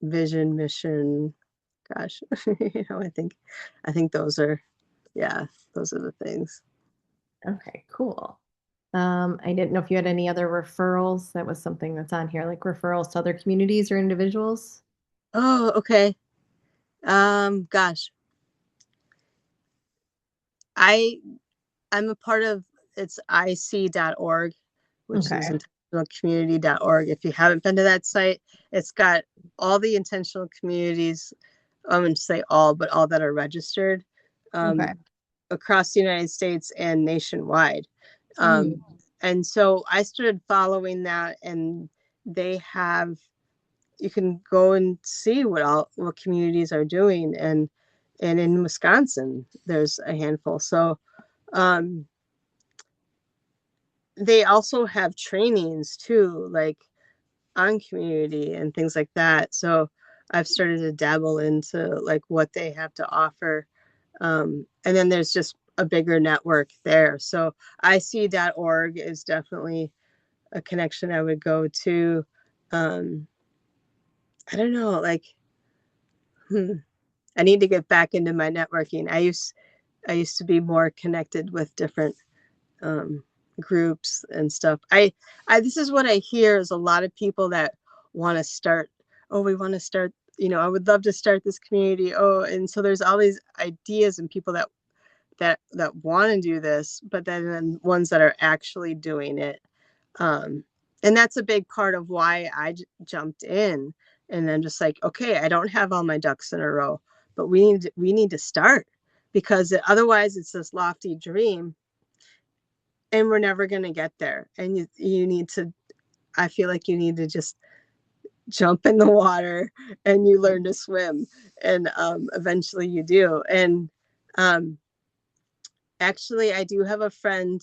vision, mission. Gosh, I think yeah, those are the things. Okay, cool. I didn't know if you had any other referrals. That was something that's on here, like referrals to other communities or individuals. Oh, okay. Gosh, I I'm a part of, it's ic.org, which is Okay. intentionalcommunity.org. If you haven't been to that site, it's got all the intentional communities. I'm going to say all, but all that are registered, Okay. um, across the United States and nationwide. Mm. Um, and so I started following that, and they have, you can go and see what communities are doing, and in Wisconsin there's a handful. So um, they also have trainings too, like on community and things like that. So I've started to dabble into like what they have to offer. And then there's just a bigger network there. So ic.org is definitely a connection I would go to. Um, I don't know, like, I need to get back into my networking. I used to be more connected with different um, groups and stuff. I this is what I hear, is a lot of people that want to start. Oh, we want to start. I would love to start this community. Oh, and so there's all these ideas and people that want to do this, but then ones that are actually doing it. Um, and that's a big part of why I jumped in. And then just like, okay, I don't have all my ducks in a row, but we need to start, because otherwise it's this lofty dream, and we're never going to get there. And you need to, I feel like you need to just jump in the water and you learn to swim, and eventually you do. And um, actually, I do have a friend.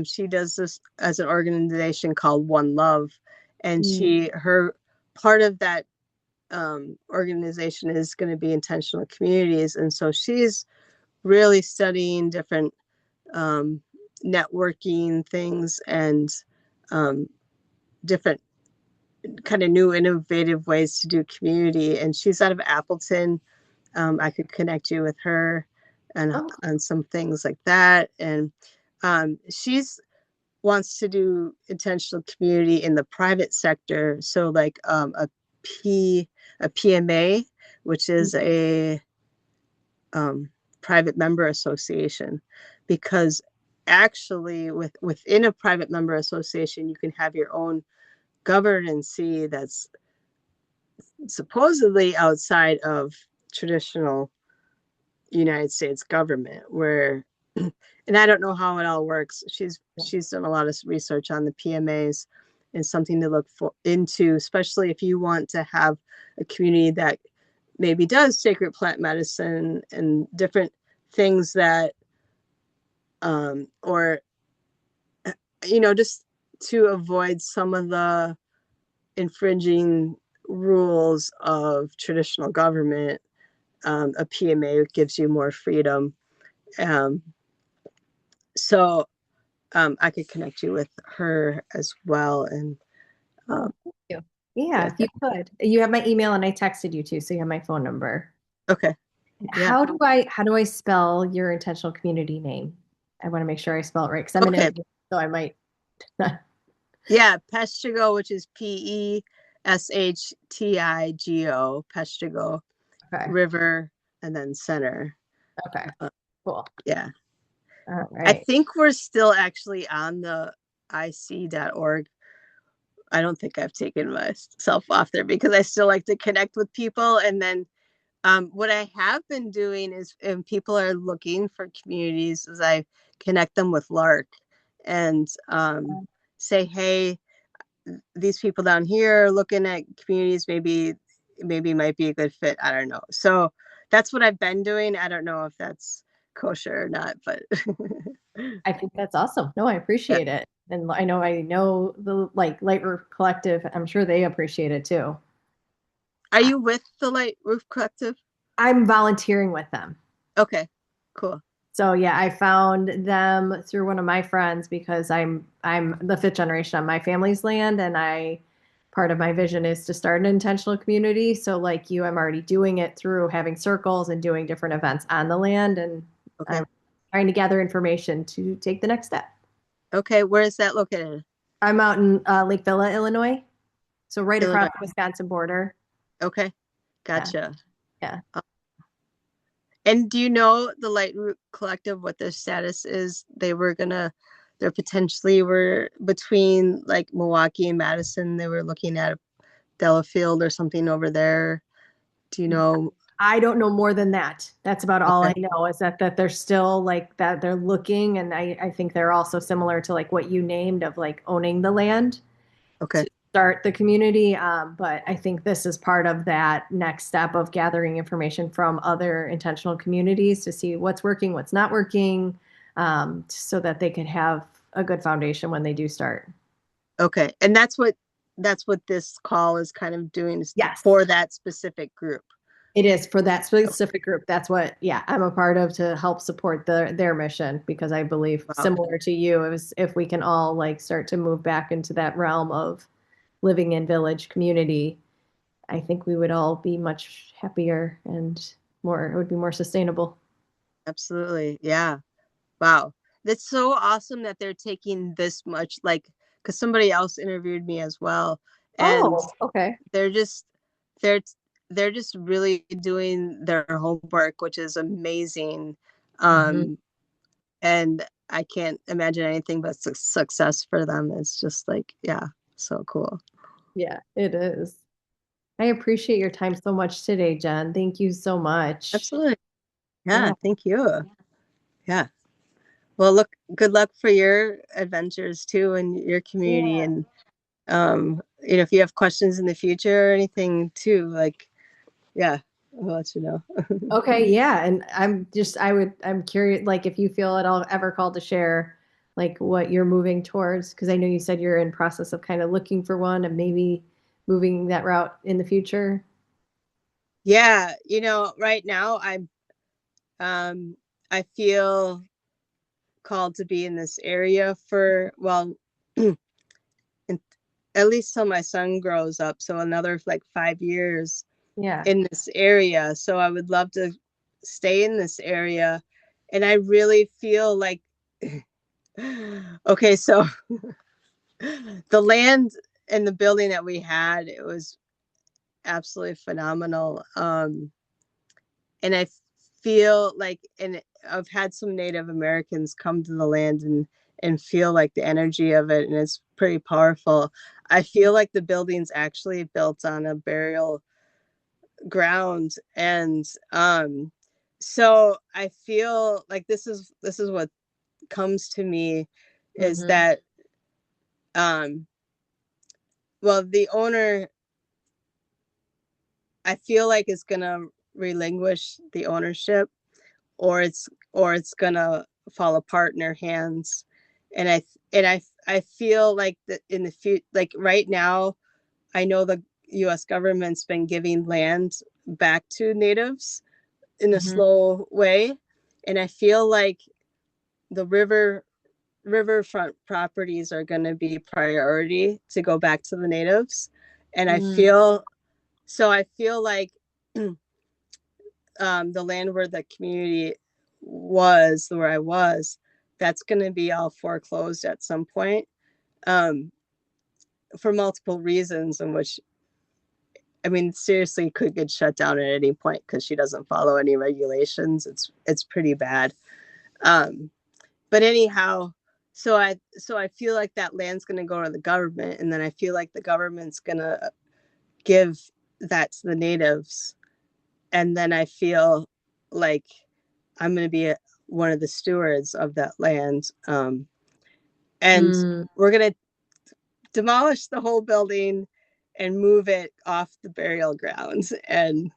She does this as an organization called One Love, and Mm. her part of that organization is going to be intentional communities, and so she's really studying different um, networking things and um, different kind of new innovative ways to do community. And she's out of Appleton. I could connect you with her and Oh, on some things like that. And she's wants to do intentional community in the private sector. So like a PMA, which is a um, private member association, because actually within a private member association, you can have your own governance that's supposedly outside of traditional United States government, where and I don't know how it all works. She's done a lot of research on the PMAs, and something to look into, especially if you want to have a community that maybe does sacred plant medicine and different things that or just to avoid some of the infringing rules of traditional government. A PMA gives you more freedom. Um, so I could connect you with her as well. And oh, thank you. yeah, Yeah, if you could. You have my email and I texted you too, so you have my phone number. okay, yeah, How do I spell your intentional community name? I want to make sure I spell it right because I'm in okay, Illinois, so I might. yeah. Peshtigo, which is Peshtigo, Peshtigo Okay. River, and then center. Okay. Uh, Cool. yeah, All I right. think we're still actually on the ic.org. I don't think I've taken myself off there because I still like to connect with people. And then what I have been doing is, if people are looking for communities, is I connect them with Lark and say, hey, these people down here are looking at communities, maybe might be a good fit. I don't know. So that's what I've been doing. I don't know if that's kosher or not, but I think that's awesome. No, I yeah. appreciate it. And I know the LightRoot Collective, I'm sure they appreciate it too. Are you with the Light Roof Collective? I'm volunteering with them. Okay, cool. So yeah, I found them through one of my friends because I'm the fifth generation on my family's land, and I part of my vision is to start an intentional community. So like you, I'm already doing it through having circles and doing different events on the land, and Okay. I'm trying to gather information to take the next step. Okay, where is that located? I'm out in Lake Villa, Illinois, so right across Illinois. the Wisconsin border. Okay, Yeah, gotcha. yeah. And do you know the LightRoot Collective, what their status is? They're potentially were between like Milwaukee and Madison. They were looking at Delafield or something over there. Do you know? I don't know more than that. That's about all Okay, I know is that they're still like that they're looking, and I think they're also similar to like what you named of like owning the land okay, to start the community. But I think this is part of that next step of gathering information from other intentional communities to see what's working, what's not working, so that they can have a good foundation when they do start. okay. And that's what this call is kind of doing, is Yes. for that specific group. It is for that specific group. That's what, yeah, I'm a part of to help support their mission because I believe Wow, similar to you, is if we can all like start to move back into that realm of living in village community, I think we would all be much happier and it would be more sustainable. absolutely. Yeah. Wow. That's so awesome that they're taking this much, like, because somebody else interviewed me as well. And Oh, okay. they're just they're they're just really doing their homework, which is amazing. Hmm. um and I can't imagine anything but success for them. It's just like, yeah, so cool. Yeah, it is. I appreciate your time so much today, Jen. Thank you so much. Absolutely. Yeah, Yeah. thank you. Yeah. Well, look, good luck for your adventures too and your community. Yeah. And, if you have questions in the future or anything too, like, yeah, I'll let you know. Okay, yeah, and I'm curious, like if you feel at all ever called to share, like what you're moving towards, because I know you said you're in process of kind of looking for one and maybe moving that route in the future. Yeah, right now um, I feel called to be in this area for, well, at least till my son grows up. So another like 5 years Yeah. in this area. So I would love to stay in this area. And I really feel like, okay, so the land and the building that we had, it was absolutely phenomenal. And I feel like, and I've had some Native Americans come to the land and feel like the energy of it, and it's pretty powerful. I feel like the building's actually built on a burial ground, and so I feel like this is what comes to me is Mm-hmm. that um well, the owner, I feel like is gonna relinquish the ownership, or it's gonna fall apart in their hands. And I feel like that in the future, like right now, I know the US government's been giving land back to natives in a Mm-hmm. slow way. And I feel like the riverfront properties are going to be priority to go back to the natives. And I feel like the land where the community was, where I was, that's going to be all foreclosed at some point, um, for multiple reasons, in which, I mean, seriously, could get shut down at any point because she doesn't follow any regulations. It's pretty bad. Um, but anyhow, so I feel like that land's going to go to the government, and then I feel like the government's going to give that to the natives, and then I feel like I'm going to be one of the stewards of that land. And Mm. we're going to demolish the whole building and move it off the burial grounds, and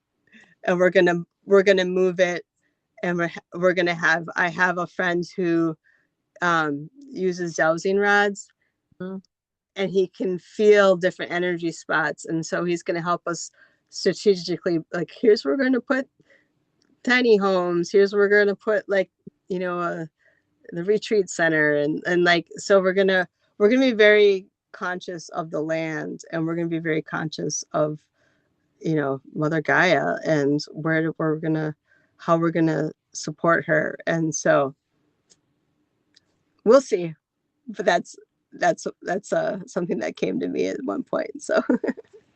we're gonna move it, and we're gonna have I have a friend who uses dowsing rods, Mm-hmm. and he can feel different energy spots, and so he's going to help us strategically, like, here's where we're going to put tiny homes, here's where we're going to put, like, the retreat center, and like, so we're gonna be very conscious of the land, and we're gonna be very conscious of Mother Gaia, and how we're gonna support her. And so we'll see. But that's something that came to me at one point. So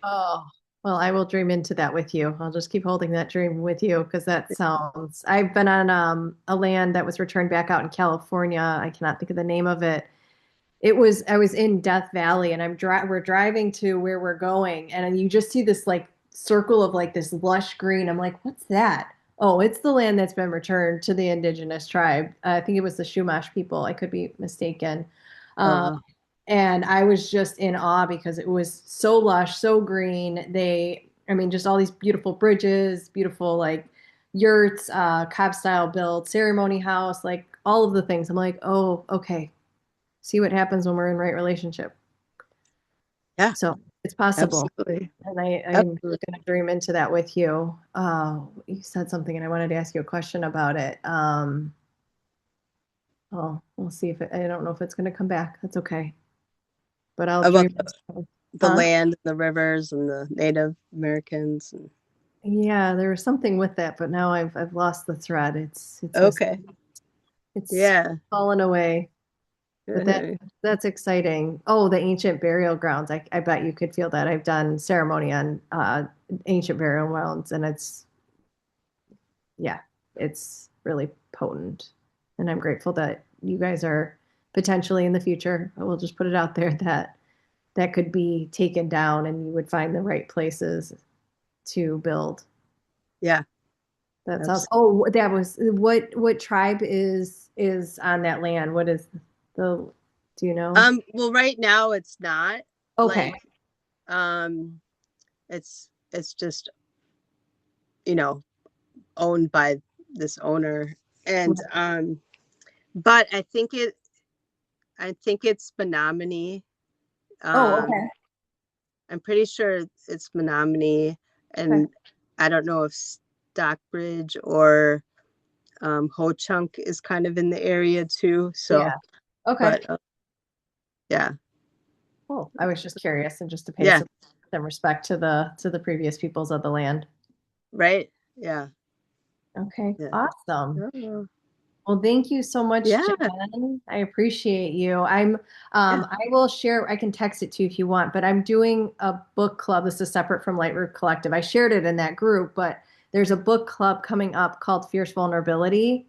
Oh, well, I will dream into that with you. I'll just keep holding that dream with you because that sounds. I've been on a land that was returned back out in California. I cannot think of the name of it. I was in Death Valley and we're driving to where we're going and you just see this like circle of like this lush green. I'm like, what's that? Oh, it's the land that's been returned to the indigenous tribe. I think it was the Chumash people. I could be mistaken. Uh, uh, and I was just in awe because it was so lush, so green. I mean, just all these beautiful bridges, beautiful like yurts, Cobb style build, ceremony house, like all of the things. I'm like, oh, okay, see what happens when we're in right relationship. yeah, So it's possible. absolutely, And I'm absolutely. going to dream into that with you. You said something and I wanted to ask you a question about it. Oh, we'll see if I don't know if it's going to come back. That's okay. But I'll About dream. the Huh? land, the rivers, and the Native Americans. Yeah, there was something with that, but now I've lost the thread. Okay, It's yeah. fallen away. But that's exciting. Oh, the ancient burial grounds. I bet you could feel that. I've done ceremony on ancient burial grounds, and yeah, it's really potent. And I'm grateful that you guys are potentially in the future. I will just put it out there that that could be taken down, and you would find the right places to build. Yeah, That sounds. Oh, that was what tribe is on that land? What is the? Do you know? Well, right now it's not Okay. like um, it's just you know owned by this owner, and but I think it's Menominee. Oh, Um, okay. I'm pretty sure it's Menominee, Okay. and I don't know if Stockbridge or Ho Chunk is kind of in the area too. So, Yeah. Okay. but yeah, Cool. I was just curious and just to pay yeah, some respect to the previous peoples of the land. right, yeah, Okay. yeah. Awesome. Oh, Well, thank you so much, yeah, Jen. I appreciate you. yeah. I will share, I can text it to you if you want, but I'm doing a book club. This is separate from LightRoot Collective. I shared it in that group, but there's a book club coming up called Fierce Vulnerability.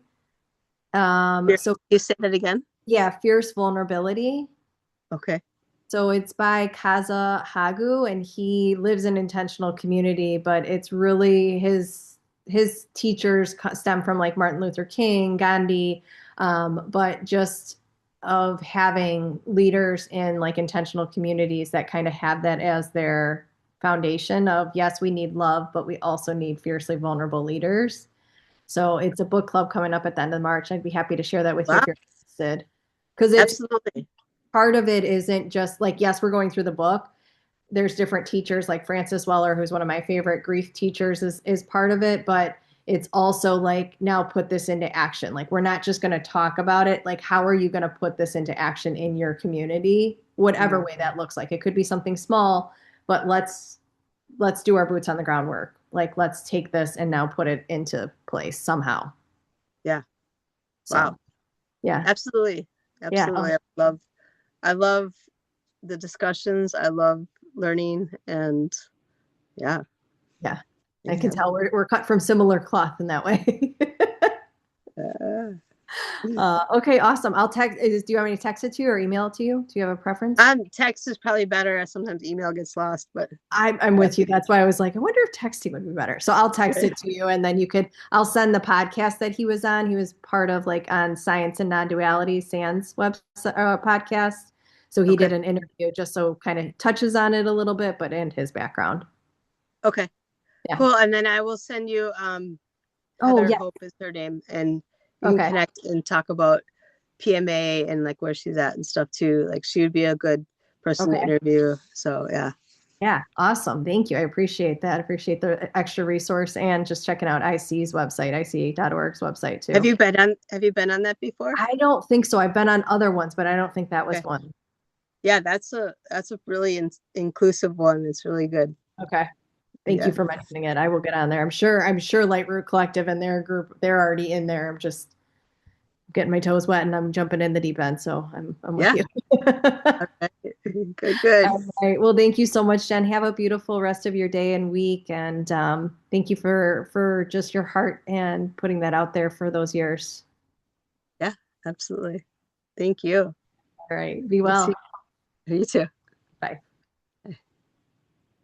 So You say that again? yeah, Fierce Vulnerability. Okay. So it's by Kaza Hagu, and he lives in intentional community, but it's really his teachers stem from like Martin Luther King, Gandhi, but just of having leaders in like intentional communities that kind of have that as their foundation of yes, we need love, but we also need fiercely vulnerable leaders. So it's a book club coming up at the end of March. I'd be happy to share that with you Wow. if you're interested. Because it's Absolutely. part of it isn't just like, yes, we're going through the book. There's different teachers like Francis Weller, who's one of my favorite grief teachers, is part of it, but it's also like now put this into action. Like we're not just going to talk about it. Like how are you going to put this into action in your community, whatever way that looks like. It could be something small, but let's do our boots on the ground work. Like let's take this and now put it into place somehow. Yeah. So Wow. yeah, Absolutely. yeah, Absolutely. I love the discussions. I love learning and yeah. yeah. I can Yeah. tell we're cut from similar cloth in that way. Uh, Okay, awesome. I'll text. Do you want me to text it to you or email it to you? Do you have a preference? text is probably better. Sometimes email gets lost, but I'm yeah. with you. That's why I was like, I wonder if texting would be better. So I'll text Okay. it to you, and then I'll send the podcast that he was on. He was part of like on Science and Non-Duality, Sand's podcast. So he Okay. did an interview just so kind of touches on it a little bit, but and his background. Okay. Yeah. Cool. And then I will send you Oh Heather yeah. Hope is her name, and you can Okay. connect and talk about PMA and like where she's at and stuff too. Like she would be a good person to Okay. interview. So yeah. Yeah, awesome. Thank you. I appreciate that. I appreciate the extra resource and just checking out IC's website, IC.org's website too. Have you been on that before? I don't think so. I've been on other ones, but I don't think that was Okay. one. Yeah, that's a really inclusive one. It's really good. Okay. Thank you Yeah. for mentioning it. I will get on there. I'm sure LightRoot Collective and their group, they're already in there. I'm just getting my toes wet and I'm jumping in the deep end. So I'm with Yeah. you. Okay. Good, good. All right. Well, thank you so much, Jen. Have a beautiful rest of your day and week. And thank you for just your heart and putting that out there for those years. Yeah, absolutely. Thank you. All right. Be We'll see well. you too.